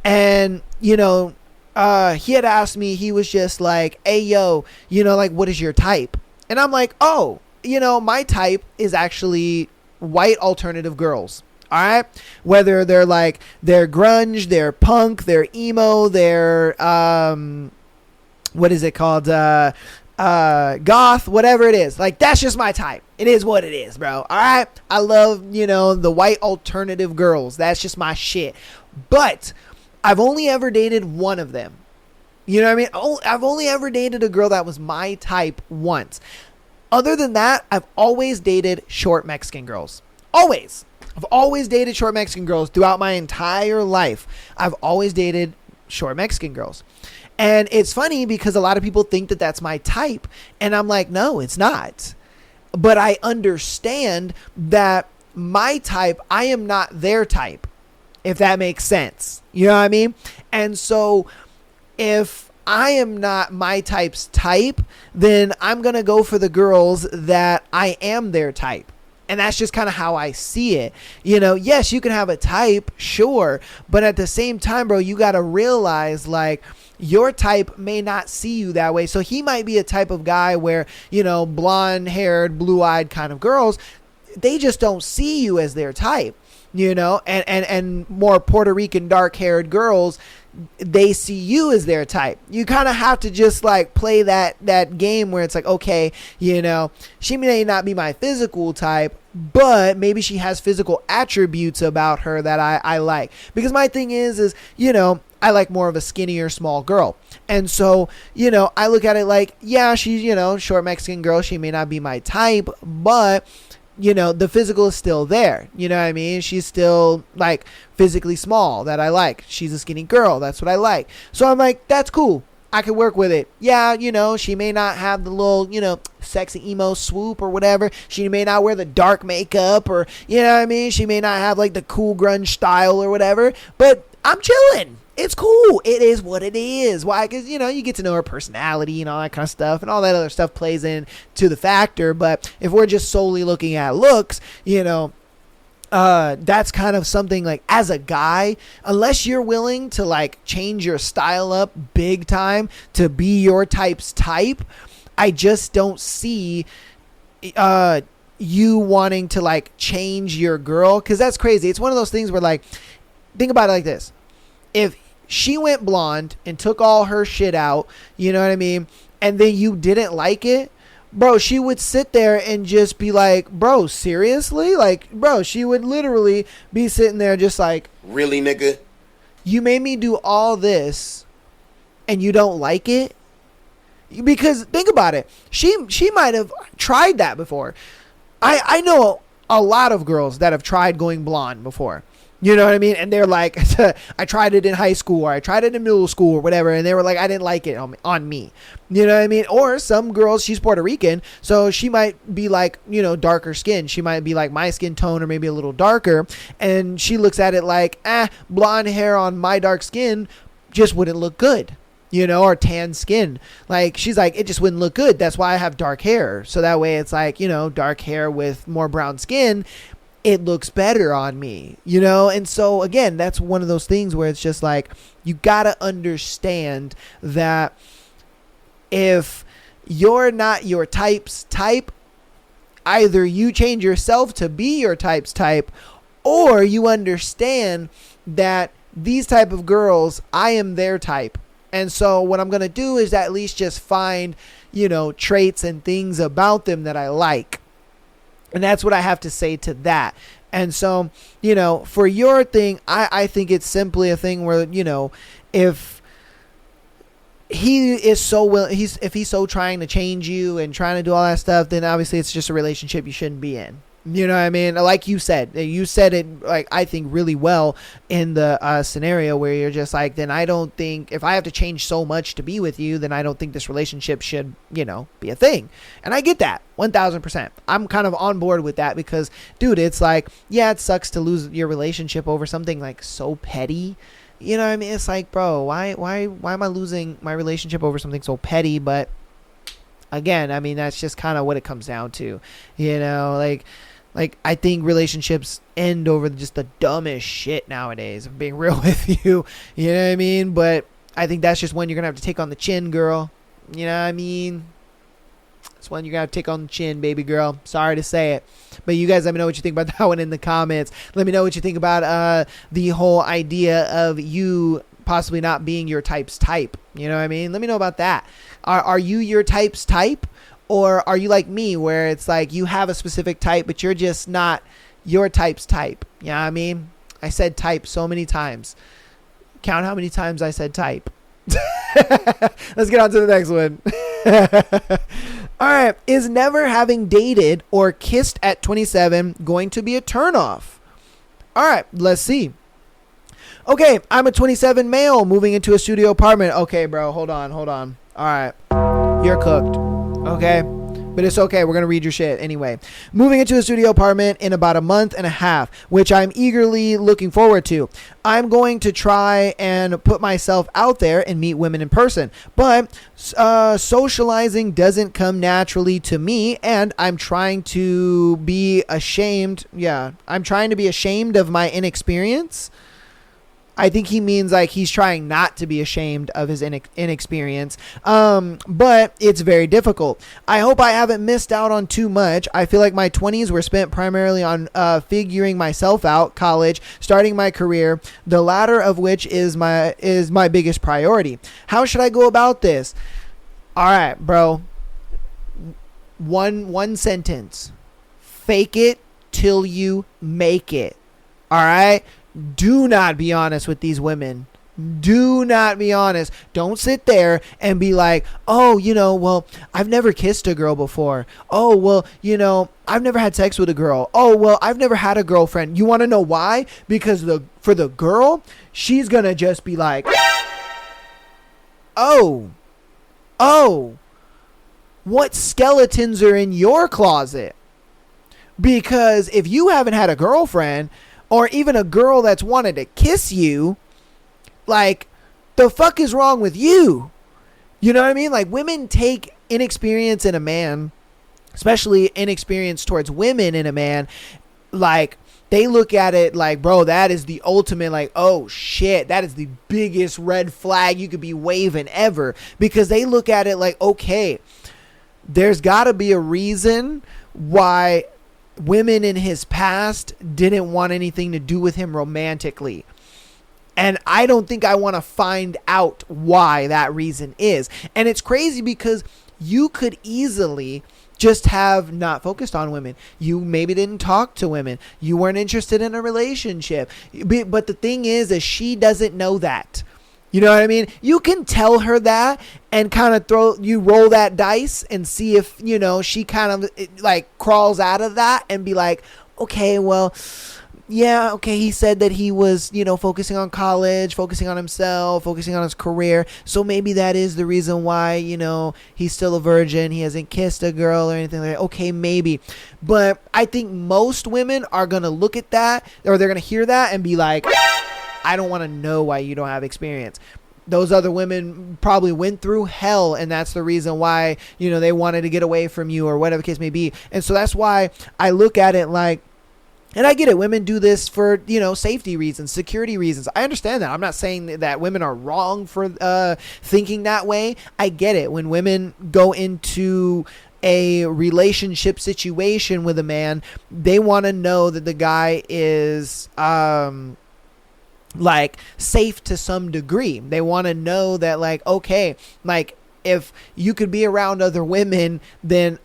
And, he had asked me, he was just like, hey, yo, like, what is your type? And I'm like, oh, my type is actually white alternative girls. All right, whether they're grunge, they're punk, they're emo, they're what is it called, goth, whatever it is, like, that's just my type. It is what it is, bro. All right, I love the white alternative girls. That's just my shit. But I've only ever dated one of them. You know what I mean? I've only ever dated a girl that was my type once. Other than that, I've always dated short Mexican girls. Always. I've always dated short Mexican girls throughout my entire life. I've always dated short Mexican girls. And it's funny because a lot of people think that that's my type. And I'm like, no, it's not. But I understand that my type, I am not their type, if that makes sense. You know what I mean? And so if I am not my type's type, then I'm going to go for the girls that I am their type. And that's just kind of how I see it. Yes, you can have a type, sure. But at the same time, bro, you got to realize, like, your type may not see you that way. So he might be a type of guy where, blonde-haired, blue-eyed kind of girls, they just don't see you as their type. And more Puerto Rican dark-haired girls, they see you as their type. You kind of have to just like play that game where it's like, okay, she may not be my physical type, but maybe she has physical attributes about her that I like. Because my thing is I like more of a skinnier, small girl. And so, I look at it like, yeah, she's, short Mexican girl. She may not be my type, but the physical is still there. You know what I mean? She's still like physically small that I like. She's a skinny girl. That's what I like. So I'm like, that's cool. I could work with it. Yeah, she may not have the little, sexy emo swoop or whatever. She may not wear the dark makeup or, you know what I mean? She may not have like the cool grunge style or whatever, but I'm chilling. It's cool. It is what it is. Why? Because, you get to know her personality and all that kind of stuff, and all that other stuff plays into the factor. But if we're just solely looking at looks, that's kind of something like, as a guy, unless you're willing to like change your style up big time to be your type's type, I just don't see you wanting to like change your girl, because that's crazy. It's one of those things where, like, think about it like this. If she went blonde and took all her shit out, you know what I mean, and then you didn't like it, bro, she would sit there and just be like, bro, seriously? Like, bro, she would literally be sitting there just like, really, nigga? You made me do all this and you don't like it? Because think about it. She might have tried that before. I know a lot of girls that have tried going blonde before. You know what I mean? And they're like, I tried it in high school, or I tried it in middle school or whatever. And they were like, I didn't like it on me. You know what I mean? Or some girls, she's Puerto Rican, so she might be like, darker skin. She might be like my skin tone or maybe a little darker. And she looks at it like, blonde hair on my dark skin just wouldn't look good. Or tan skin. Like, she's like, it just wouldn't look good. That's why I have dark hair. So that way it's like, dark hair with more brown skin, it looks better on me, And so again, that's one of those things where it's just like, you gotta understand that if you're not your type's type, either you change yourself to be your type's type, or you understand that these type of girls, I am their type. And so what I'm going to do is at least just find, traits and things about them that I like. And that's what I have to say to that. And so, for your thing, I think it's simply a thing where, if he is so if he's so trying to change you and trying to do all that stuff, then obviously it's just a relationship you shouldn't be in. You know what I mean? Like you said it, like, I think really well in the scenario where you're just like, then I don't think, if I have to change so much to be with you, then I don't think this relationship should, be a thing. And I get that 1000%. I'm kind of on board with that because, dude, it's like, yeah, it sucks to lose your relationship over something like so petty. You know what I mean? It's like, bro, why am I losing my relationship over something so petty? But again, I mean, that's just kind of what it comes down to, Like, I think relationships end over just the dumbest shit nowadays. I'm being real with you. You know what I mean? But I think that's just one you're going to have to take on the chin, girl. You know what I mean? It's one you're going to have to take on the chin, baby girl. Sorry to say it. But you guys let me know what you think about that one in the comments. Let me know what you think about the whole idea of you possibly not being your type's type. You know what I mean? Let me know about that. Are you your type's type? Or are you like me, where it's like you have a specific type, but you're just not your type's type? You know what I mean? I said type so many times. Count how many times I said type. Let's get on to the next one. All right. Is never having dated or kissed at 27 going to be a turnoff? All right. Let's see. Okay. I'm a 27 male moving into a studio apartment. Okay, bro. Hold on. All right. You're cooked. Okay, but it's okay. We're going to read your shit anyway. Moving into a studio apartment in about a month and a half, which I'm eagerly looking forward to. I'm going to try and put myself out there and meet women in person, but socializing doesn't come naturally to me, and I'm trying to be ashamed. Yeah, I'm trying to be ashamed of my inexperience. I think he means like he's trying not to be ashamed of his inexperience. But it's very difficult. I hope I haven't missed out on too much. I feel like my 20s were spent primarily on figuring myself out, college, starting my career, the latter of which is my biggest priority. How should I go about this? All right, bro. One sentence. Fake it till you make it. All right? Do not be honest with these women. Do not be honest. Don't sit there and be like, oh, well, I've never kissed a girl before. Oh, well, I've never had sex with a girl. Oh, well, I've never had a girlfriend. You want to know why? Because for the girl, she's going to just be like, oh, oh, what skeletons are in your closet? Because if you haven't had a girlfriend or even a girl that's wanted to kiss you, like, the fuck is wrong with you? You know what I mean? Like, women take inexperience in a man, especially inexperience towards women in a man, like, they look at it like, bro, that is the ultimate, like, oh shit, that is the biggest red flag you could be waving ever. Because they look at it like, okay, there's got to be a reason why women in his past didn't want anything to do with him romantically. And I don't think I want to find out why that reason is. And it's crazy because you could easily just have not focused on women. You maybe didn't talk to women. You weren't interested in a relationship. But the thing is she doesn't know that. You know what I mean? You can tell her that and kind of roll that dice and see if, you know, she kind of like crawls out of that and be like, okay, well, yeah, okay, he said that he was, you know, focusing on college, focusing on himself, focusing on his career. So maybe that is the reason why, you know, he's still a virgin. He hasn't kissed a girl or anything like that. Okay, maybe. But I think most women are going to look at that, or they're going to hear that and be like, I don't want to know why you don't have experience. Those other women probably went through hell, and that's the reason why, you know, they wanted to get away from you or whatever the case may be. And so that's why I look at it like, and I get it. Women do this for, you know, safety reasons, security reasons. I understand that. I'm not saying that women are wrong for thinking that way. I get it. When women go into a relationship situation with a man, they want to know that the guy is like safe to some degree. They want to know that, like, okay, like, if you could be around other women, then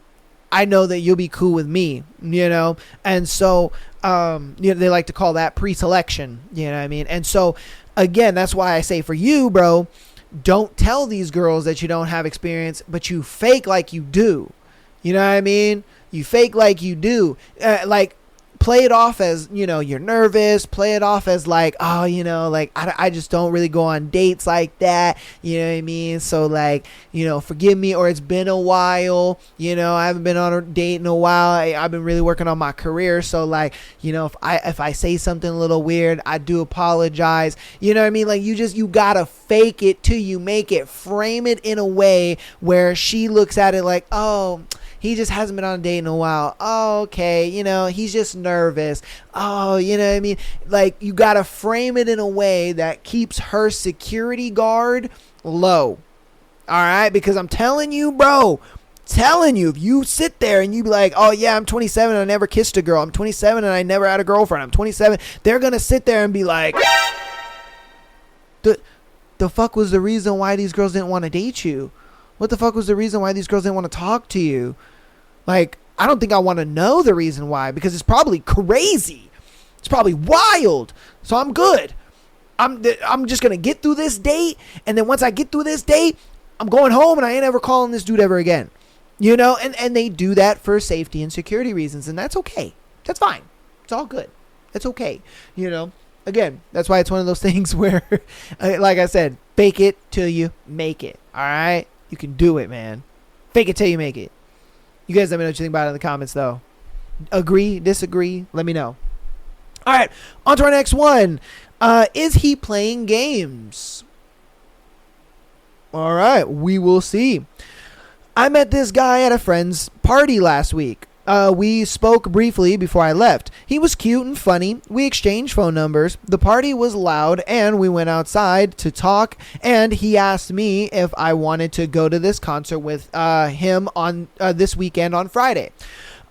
I know that you'll be cool with me, you know? And so, you know, they like to call that pre-selection, you know what I mean? And so, again, that's why I say for you, bro, don't tell these girls that you don't have experience, but you fake like you do. You know what I mean? You fake like you do. Like, play it off as, you know, you're nervous. Play it off as like, oh, you know, like, I just don't really go on dates like that. You know what I mean? So, like, you know, forgive me, or it's been a while. You know, I haven't been on a date in a while. I've been really working on my career. So, like, you know, if I say something a little weird, I do apologize. You know what I mean? Like, you gotta fake it till you make it. Frame it in a way where she looks at it like, oh, he just hasn't been on a date in a while. Oh, okay. You know, he's just nervous. Oh, you know what I mean? Like, you got to frame it in a way that keeps her security guard low. All right? Because I'm telling you, bro, if you sit there and you be like, oh, yeah, I'm 27 and I never kissed a girl. I'm 27 and I never had a girlfriend. I'm 27. They're going to sit there and be like, the fuck was the reason why these girls didn't want to date you? What the fuck was the reason why these girls didn't want to talk to you? Like, I don't think I want to know the reason why, because it's probably crazy. It's probably wild. So I'm good. I'm just going to get through this date. And then once I get through this date, I'm going home and I ain't ever calling this dude ever again. You know, and they do that for safety and security reasons. And that's okay. That's fine. It's all good. It's okay. You know, again, that's why it's one of those things where, like I said, fake it till you make it. All right. You can do it, man. Fake it till you make it. You guys let me know what you think about it in the comments, though. Agree, disagree, let me know. All right, on to our next one. Is he playing games? All right, we will see. I met this guy at a friend's party last week. We spoke briefly before I left. He was cute and funny. We exchanged phone numbers. The party was loud, and we went outside to talk, and he asked me if I wanted to go to this concert with him on this weekend on Friday.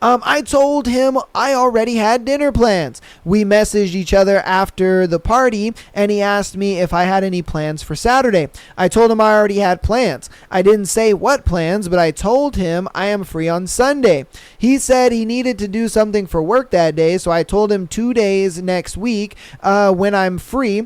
I told him I already had dinner plans. We messaged each other after the party, and he asked me if I had any plans for Saturday. I told him I already had plans. I didn't say what plans, but I told him I am free on Sunday. He said he needed to do something for work that day, so I told him 2 days next week when I'm free.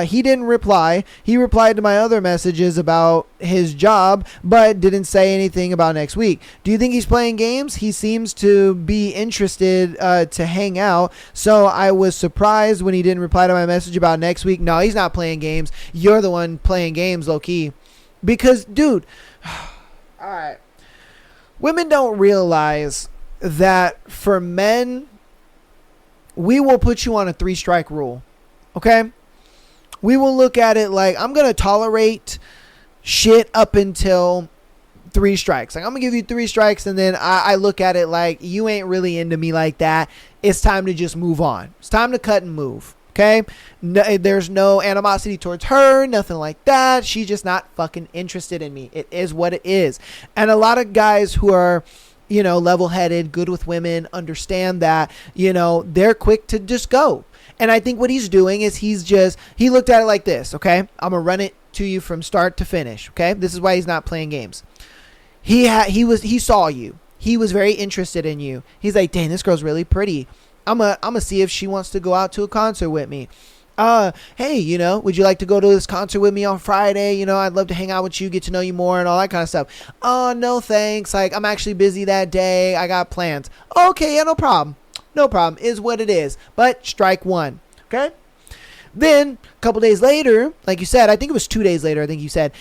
He didn't reply. He replied to my other messages about his job, but didn't say anything about next week. Do you think he's playing games? He seems to be interested to hang out, so I was surprised when he didn't reply to my message about next week. No, he's not playing games. You're the one playing games, low-key. Because, dude, all right. Women don't realize that for men, we will put you on a 3-strike rule. Okay? We will look at it like, I'm going to tolerate shit up until 3 strikes. Like, I'm going to give you 3 strikes, and then I look at it like, you ain't really into me like that. It's time to just move on. It's time to cut and move. Okay? No, there's no animosity towards her, nothing like that. She's just not fucking interested in me. It is what it is. And a lot of guys who are, you know, level-headed, good with women, understand that, you know, they're quick to just go. And I think what he's doing is he looked at it like this, okay? I'm going to run it to you from start to finish, okay? This is why he's not playing games. He saw you. He was very interested in you. He's like, dang, this girl's really pretty. I'm gonna see if she wants to go out to a concert with me. Hey, you know, would you like to go to this concert with me on Friday? You know, I'd love to hang out with you, get to know you more and all that kind of stuff. Oh, no, thanks. Like, I'm actually busy that day. I got plans. Okay, yeah, no problem. No problem. Is what it is. But strike one. Okay? Then, a couple days later, like you said, I think it was 2 days later, I think you said,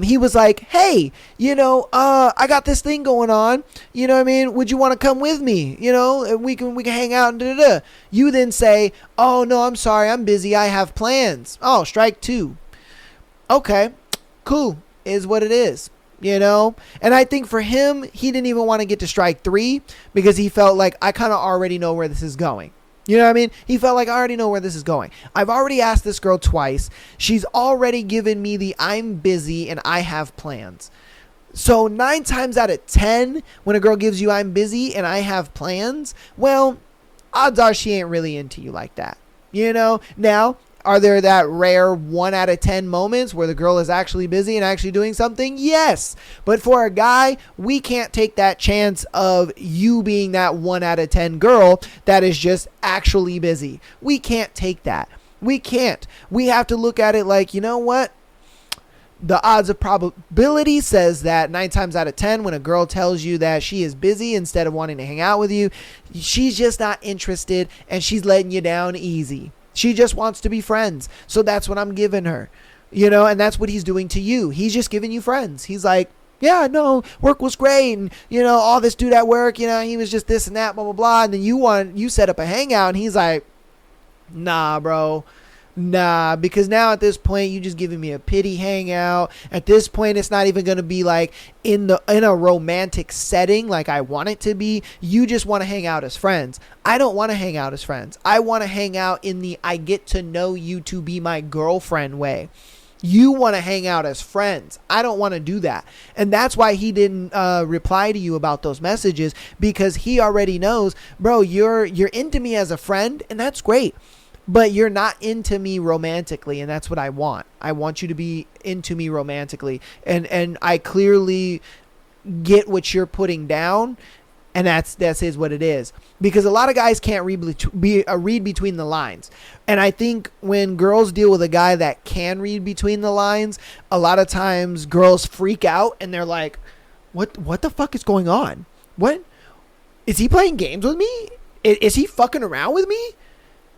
he was like, hey, you know, I got this thing going on. You know what I mean? Would you want to come with me? You know, we can hang out and da-da-da. You then say, oh, no, I'm sorry. I'm busy. I have plans. Oh, strike 2. Okay, cool. Is what it is. You know, and I think for him, he didn't even want to get to strike 3 because he felt like, I kind of already know where this is going. You know what I mean? He felt like, I already know where this is going. I've already asked this girl twice. She's already given me the I'm busy and I have plans. So 9 times out of 10, when a girl gives you I'm busy and I have plans, well, odds are she ain't really into you like that. You know? Now, are there that rare 1 out of 10 moments where the girl is actually busy and actually doing something? Yes. But for a guy, we can't take that chance of you being that 1 out of 10 girl that is just actually busy. We can't take that. We can't. We have to look at it like, you know what? The odds of probability says that 9 times out of 10, when a girl tells you that she is busy instead of wanting to hang out with you, she's just not interested and she's letting you down easy. She just wants to be friends. So that's what I'm giving her, you know, and that's what he's doing to you. He's just giving you friends. He's like, yeah, no, work was great. And, you know, all this dude at work, you know, he was just this and that, blah, blah, blah. And then you set up a hangout and he's like, nah, bro. Nah, because now at this point, you just giving me a pity hangout. At this point, it's not even going to be like in a romantic setting like I want it to be. You just want to hang out as friends. I don't want to hang out as friends. I want to hang out in the I get to know you to be my girlfriend way. You want to hang out as friends. I don't want to do that. And that's why he didn't reply to you about those messages, because he already knows, bro, you're into me as a friend, and that's great. But you're not into me romantically, and that's what I want. I want you to be into me romantically. And I clearly get what you're putting down, and that's what it is. Because a lot of guys can't read between the lines. And I think when girls deal with a guy that can read between the lines, a lot of times girls freak out, and they're like, what the fuck is going on? What? Is he playing games with me? Is he fucking around with me?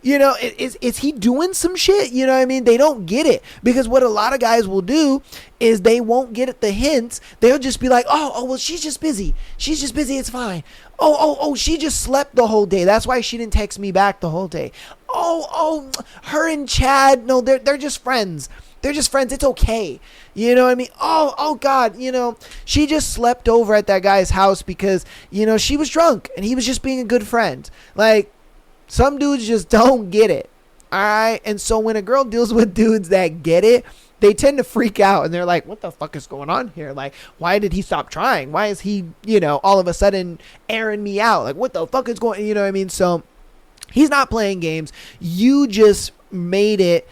You know, is he doing some shit? You know what I mean? They don't get it, because what a lot of guys will do is they won't get at the hints. They'll just be like, oh, well, she's just busy. She's just busy. It's fine. Oh, she just slept the whole day. That's why she didn't text me back the whole day. Oh, her and Chad, no, they're just friends. They're just friends. It's okay. You know what I mean? Oh God, you know, she just slept over at that guy's house because, you know, she was drunk and he was just being a good friend. Like, some dudes just don't get it. All right. And so when a girl deals with dudes that get it, they tend to freak out and they're like, what the fuck is going on here? Like, why did he stop trying? Why is he, you know, all of a sudden airing me out? Like, what the fuck is going, you know what I mean? So he's not playing games. You just made it,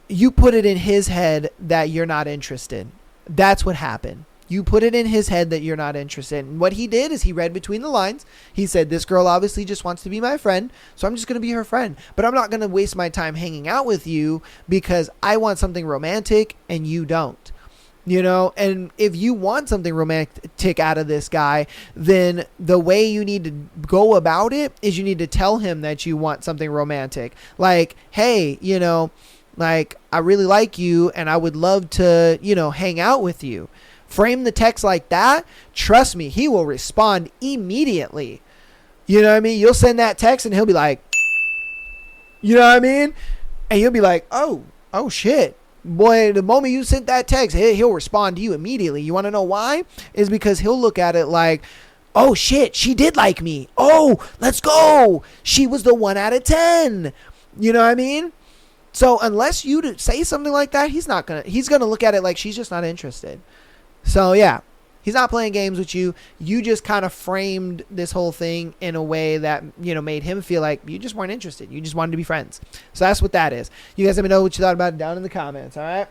you put it in his head that you're not interested. That's what happened. You put it in his head that you're not interested. And what he did is he read between the lines. He said, this girl obviously just wants to be my friend, so I'm just going to be her friend. But I'm not going to waste my time hanging out with you because I want something romantic and you don't. You know, and if you want something romantic out of this guy, then the way you need to go about it is you need to tell him that you want something romantic. Like, hey, you know, Like, I really like you and I would love to, hang out with you. Frame the text like that. Trust me, he will respond immediately. You know what I mean? You'll send that text and he'll be like, you know what I mean? And you'll be like, oh shit. Boy, the moment you sent that text, he'll respond to you immediately. You want to know why? Is because he'll look at it like, oh shit, she did like me. Oh, let's go. She was the 1 out of 10. You know what I mean? So unless you say something like that, he's going to look at it like she's just not interested. So yeah, he's not playing games with you. You just kind of framed this whole thing in a way that, made him feel like you just weren't interested. You just wanted to be friends. So that's what that is. You guys let me know what you thought about it down in the comments. All right.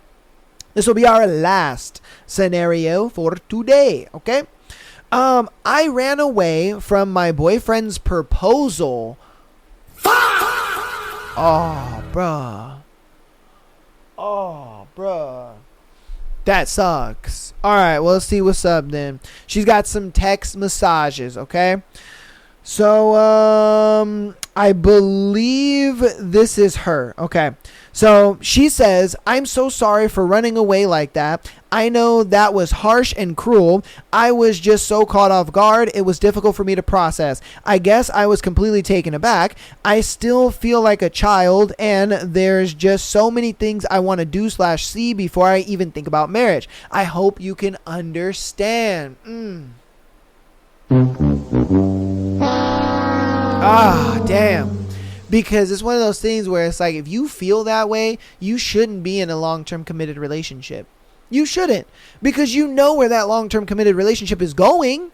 This will be our last scenario for today. Okay. I ran away from my boyfriend's proposal. Oh, bruh. That sucks. All right, well, let's see what's up then. She's got some text massages, okay? So, I believe this is her. Okay. So she says, I'm so sorry for running away like that. I know that was harsh and cruel. I was just so caught off guard. It was difficult for me to process. I guess I was completely taken aback. I still feel like a child, and there's just so many things I want to do / see before I even think about marriage. I hope you can understand. Ah, damn. Because it's one of those things where it's like, if you feel that way, you shouldn't be in a long-term committed relationship. You shouldn't. Because you know where that long-term committed relationship is going.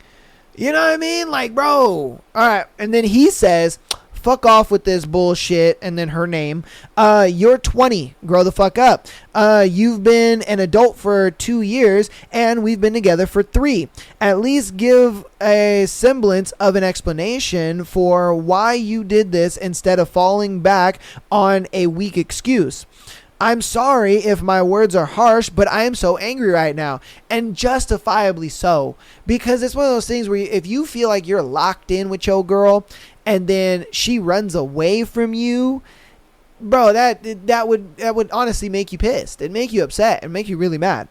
You know what I mean? Like, bro. All right. And then he says, fuck off with this bullshit. And then her name. You're 20. Grow the fuck up. You've been an adult for 2 years and we've been together for 3. At least give a semblance of an explanation for why you did this instead of falling back on a weak excuse. I'm sorry if my words are harsh, but I am so angry right now, and justifiably so, because it's one of those things where if you feel like you're locked in with your girl and then she runs away from you, bro, that would honestly make you pissed. It'd make you upset and make you really mad.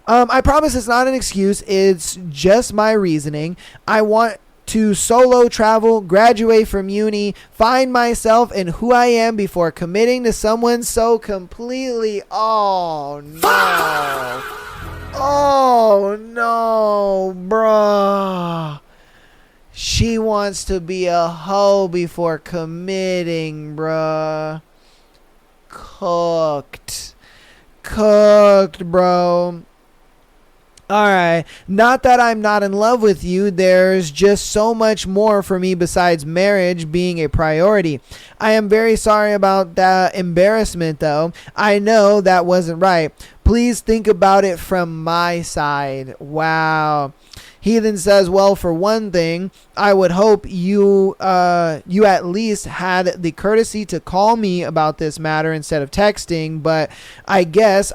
I promise it's not an excuse. It's just my reasoning. I want to solo travel, graduate from uni, find myself and who I am before committing to someone so completely. Oh no. Oh no, bruh. She wants to be a hoe before committing, bruh. Cooked, bro. Alright, not that I'm not in love with you, there's just so much more for me besides marriage being a priority. I am very sorry about that embarrassment though. I know that wasn't right. Please think about it from my side. Wow. He then says, well, for one thing, I would hope you at least had the courtesy to call me about this matter instead of texting, but I guess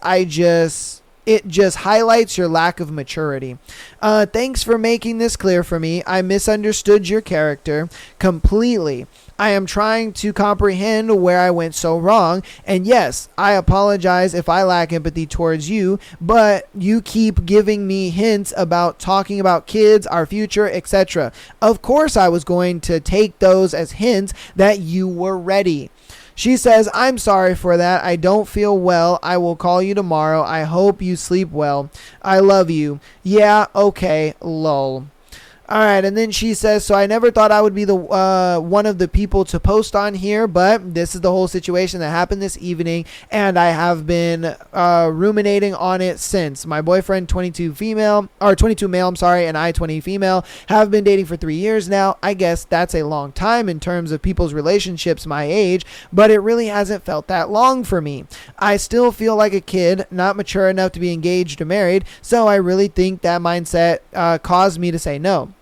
it just highlights your lack of maturity. Thanks for making this clear for me. I misunderstood your character completely. I am trying to comprehend where I went so wrong. And yes, I apologize if I lack empathy towards you, but you keep giving me hints about talking about kids, our future, etc. Of course, I was going to take those as hints that you were ready. She says, I'm sorry for that. I don't feel well. I will call you tomorrow. I hope you sleep well. I love you. Yeah, okay, lol. All right, and then she says, so I never thought I would be the one of the people to post on here, but this is the whole situation that happened this evening, and I have been ruminating on it since. My boyfriend, 22 male, and I, 20 female, have been dating for 3 years now. I guess that's a long time in terms of people's relationships my age, but it really hasn't felt that long for me. I still feel like a kid, not mature enough to be engaged or married, so I really think that mindset caused me to say no.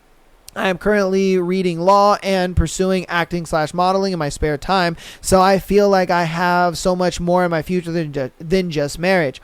I am currently reading law and pursuing acting/modeling in my spare time, so I feel like I have so much more in my future than just marriage.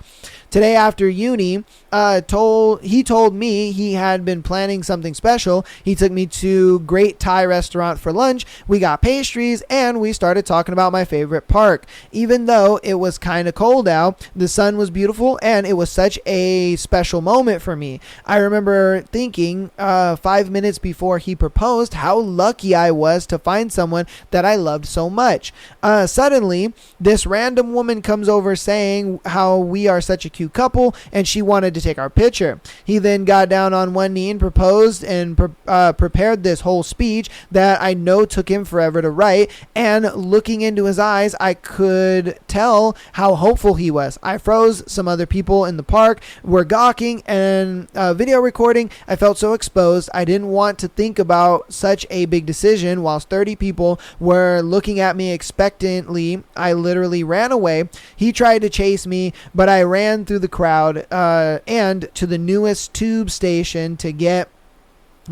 Today after uni, he told me he had been planning something special. He took me to great Thai restaurant for lunch. We got pastries and we started talking about my favorite park. Even though it was kind of cold out, the sun was beautiful and it was such a special moment for me. I remember thinking 5 minutes before he proposed how lucky I was to find someone that I loved so much. Suddenly, this random woman comes over saying how we are such a cute couple and she wanted to take our picture. He then got down on one knee and proposed and prepared this whole speech that I know took him forever to write, and looking into his eyes I could tell how hopeful he was. I froze. Some other people in the park were gawking and video recording. I felt so exposed. I didn't want to think about such a big decision whilst 30 people were looking at me expectantly. I literally ran away. He tried to chase me, but I ran through the crowd and to the newest tube station to get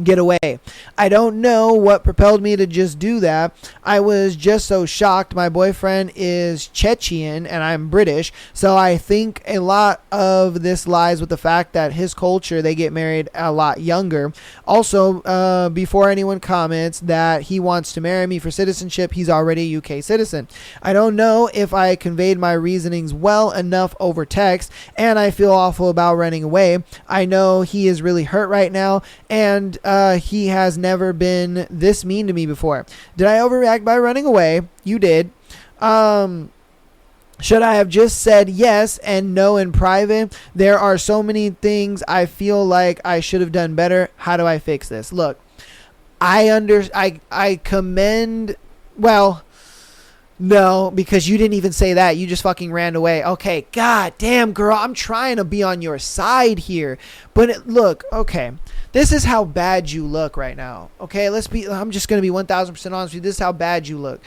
away. I don't know what propelled me to just do that. I was just so shocked. My boyfriend is Chechen and I'm British, so I think a lot of this lies with the fact that his culture, they get married a lot younger. Also, before anyone comments that he wants to marry me for citizenship, he's already a UK citizen. I don't know if I conveyed my reasonings well enough over text, and I feel awful about running away. I know he is really hurt right now, and he has never been this mean to me before. Did I overreact by running away? You did. Should I have just said yes and no in private? There are so many things I feel like I should have done better. How do I fix this? Look, I commend, well, no, because you didn't even say that. You just fucking ran away. Okay, god damn, girl, I'm trying to be on your side here. But look, okay, this is how bad you look right now. Okay, I'm just going to be 1,000% honest with you. This is how bad you look.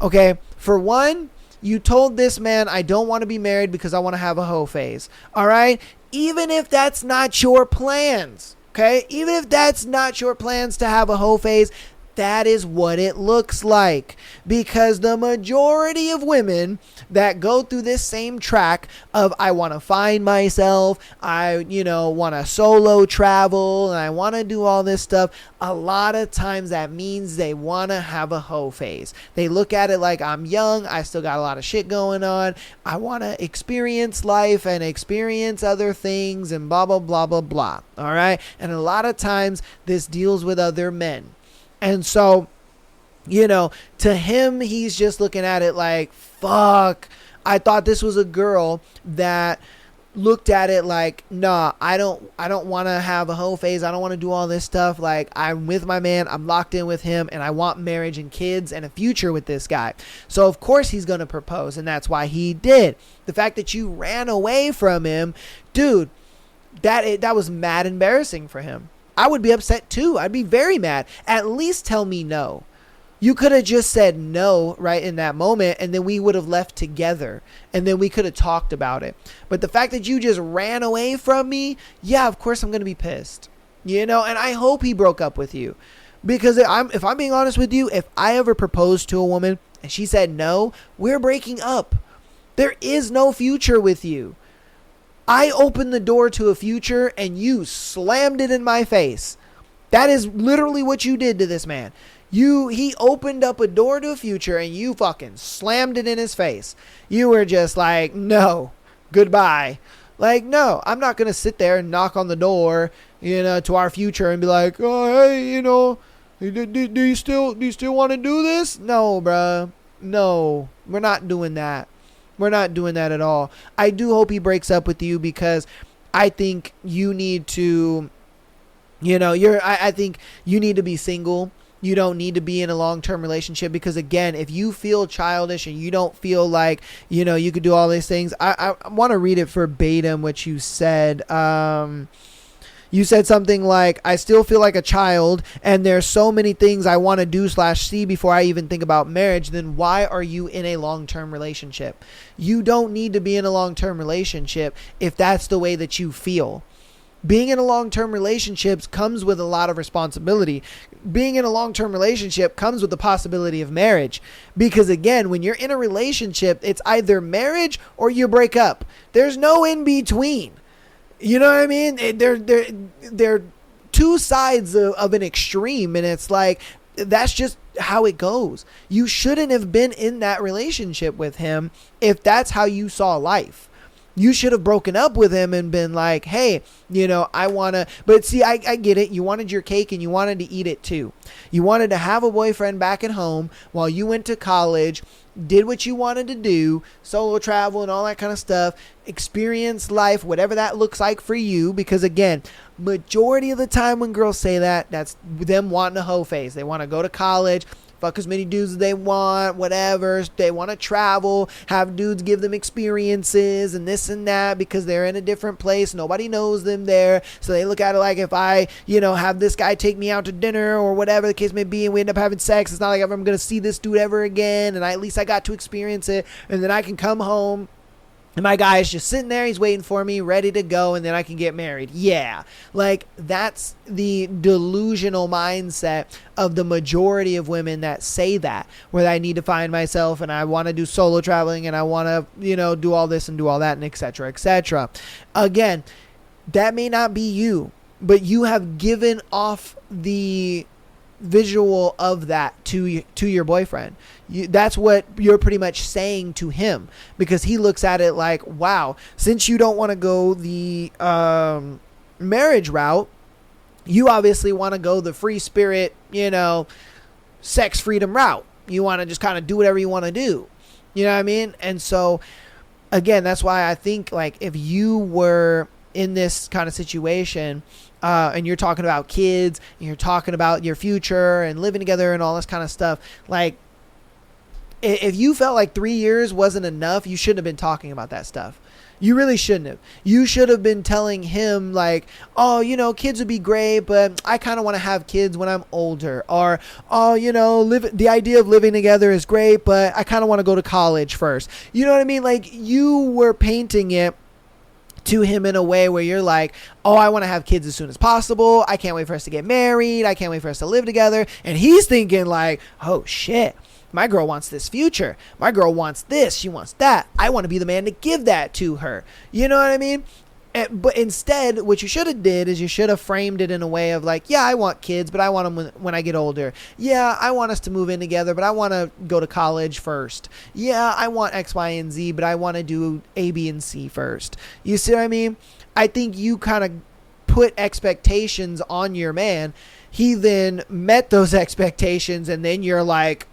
Okay, for one, you told this man, I don't want to be married because I want to have a hoe phase. All right, even if that's not your plans. Okay, even if that's not your plans to have a hoe phase, that is what it looks like, because the majority of women that go through this same track of I want to find myself, I want to solo travel, and I want to do all this stuff, a lot of times that means they want to have a hoe phase. They look at it like, I'm young, I still got a lot of shit going on, I want to experience life and experience other things and blah blah blah blah blah. All right, and a lot of times this deals with other men. And so, to him, he's just looking at it like, fuck, I thought this was a girl that looked at it like, nah, I don't want to have a hoe phase. I don't want to do all this stuff. Like, I'm with my man. I'm locked in with him and I want marriage and kids and a future with this guy. So of course he's going to propose, and that's why he did. The fact that you ran away from him, dude, that was mad embarrassing for him. I would be upset too. I'd be very mad. At least tell me no. You could have just said no right in that moment, and then we would have left together, and then we could have talked about it. But the fact that you just ran away from me, yeah, of course I'm going to be pissed. And I hope he broke up with you. Because if I'm being honest with you, if I ever proposed to a woman and she said no, we're breaking up. There is no future with you. I opened the door to a future and you slammed it in my face. That is literally what you did to this man. He opened up a door to a future and you fucking slammed it in his face. You were just like, no, goodbye. Like, no, I'm not going to sit there and knock on the door, to our future and be like, oh, hey, do you still want to do this? No, bruh. No, we're not doing that. We're not doing that at all. I do hope he breaks up with you, because I think you need to, I think you need to be single. You don't need to be in a long-term relationship, because again, if you feel childish and you don't feel like, you could do all these things, I want to read it verbatim, what you said. You said something like, I still feel like a child and there's so many things I want to do /see before I even think about marriage. Then why are you in a long-term relationship? You don't need to be in a long-term relationship if that's the way that you feel. Being in a long-term relationship comes with a lot of responsibility. Being in a long-term relationship comes with the possibility of marriage. Because again, when you're in a relationship, it's either marriage or you break up. There's no in between. You know what I mean? They're two sides of an extreme, and it's like, that's just how it goes. You shouldn't have been in that relationship with him if that's how you saw life. You should have broken up with him and been like, hey, I want to. But see, I get it. You wanted your cake and you wanted to eat it too. You wanted to have a boyfriend back at home while you went to college, did what you wanted to do, solo travel and all that kind of stuff, experience life, whatever that looks like for you. Because again, majority of the time when girls say that, that's them wanting a hoe phase. They want to go to college, fuck as many dudes as they want, whatever. They want to travel, have dudes give them experiences and this and that because they're in a different place. Nobody knows them there. So they look at it like, if I, have this guy take me out to dinner or whatever the case may be, and we end up having sex, it's not like I'm going to see this dude ever again. And at least I got to experience it. And then I can come home and my guy is just sitting there, he's waiting for me, ready to go, and then I can get married. Yeah. Like, that's the delusional mindset of the majority of women that say that, where I need to find myself and I want to do solo traveling and I want to, do all this and do all that and et cetera, et cetera. Again, that may not be you, but you have given off the visual of that to your boyfriend. That's what you're pretty much saying to him, because he looks at it like, wow, since you don't want to go the marriage route, you obviously want to go the free spirit, sex freedom route. You want to just kind of do whatever you want to do. You know what I mean? And so again, that's why I think, like, if you were in this kind of situation, and you're talking about kids, and you're talking about your future and living together and all this kind of stuff, like, if you felt like 3 years wasn't enough, you shouldn't have been talking about that stuff. You really shouldn't have. You should have been telling him, like, oh, kids would be great, but I kind of want to have kids when I'm older. Or, oh, the idea of living together is great, but I kind of want to go to college first. You know what I mean? Like, you were painting it to him in a way where you're like, oh, I want to have kids as soon as possible. I can't wait for us to get married. I can't wait for us to live together. And he's thinking like, oh shit, my girl wants this future. My girl wants this. She wants that. I want to be the man to give that to her. You know what I mean? But instead, what you should have did is you should have framed it in a way of like, yeah, I want kids, but I want them when I get older. Yeah, I want us to move in together, but I want to go to college first. Yeah, I want X, Y, and Z, but I want to do A, B, and C first. You see what I mean? I think you kind of put expectations on your man. He then met those expectations, and then you're like,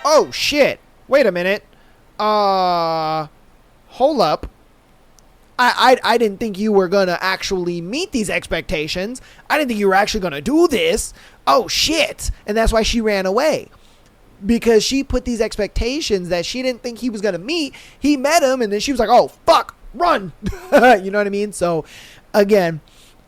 oh shit, wait a minute. Hold up. I didn't think you were going to actually meet these expectations. I didn't think you were actually going to do this. Oh, shit. And that's why she ran away. Because she put these expectations that she didn't think he was going to meet. He met him, and then she was like, oh, fuck, run. You know what I mean? So, again,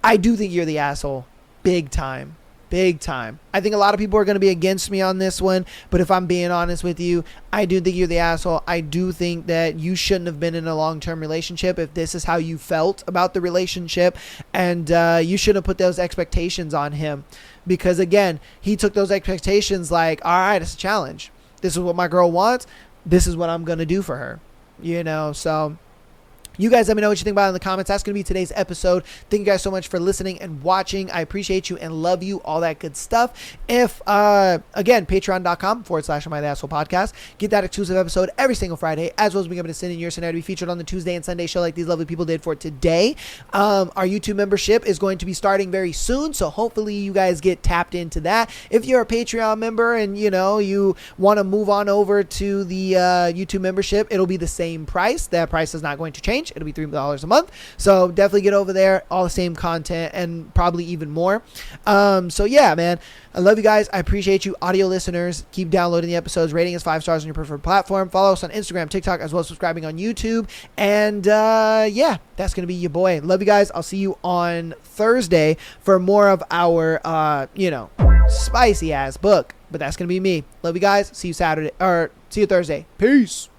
I do think you're the asshole. Big time. Big time. I think a lot of people are going to be against me on this one, but if I'm being honest with you, I do think you're the asshole. I do think that you shouldn't have been in a long-term relationship if this is how you felt about the relationship, and you shouldn't have put those expectations on him, because again, he took those expectations like, all right, it's a challenge. This is what my girl wants. This is what I'm going to do for her. So you guys let me know what you think about it in the comments. That's going to be today's episode. Thank you guys so much for listening and watching. I appreciate you and love you, all that good stuff. If, again, patreon.com/Am I the Asshole Podcast. Get that exclusive episode every single Friday, as well as being able to send in your scenario to be featured on the Tuesday and Sunday show like these lovely people did for today. Our YouTube membership is going to be starting very soon, so hopefully you guys get tapped into that. If you're a Patreon member and, you want to move on over to the YouTube membership, it'll be the same price. That price is not going to change. It'll be $3 a month. So definitely get over there. All the same content and probably even more. So yeah, man, I love you guys. I appreciate you, audio listeners. Keep downloading the episodes, rating us 5 stars on your preferred platform. Follow us on Instagram, TikTok, as well as subscribing on YouTube. And yeah, that's going to be your boy. Love you guys. I'll see you on Thursday for more of our, spicy ass book. But that's going to be me. Love you guys. See you Thursday. Peace.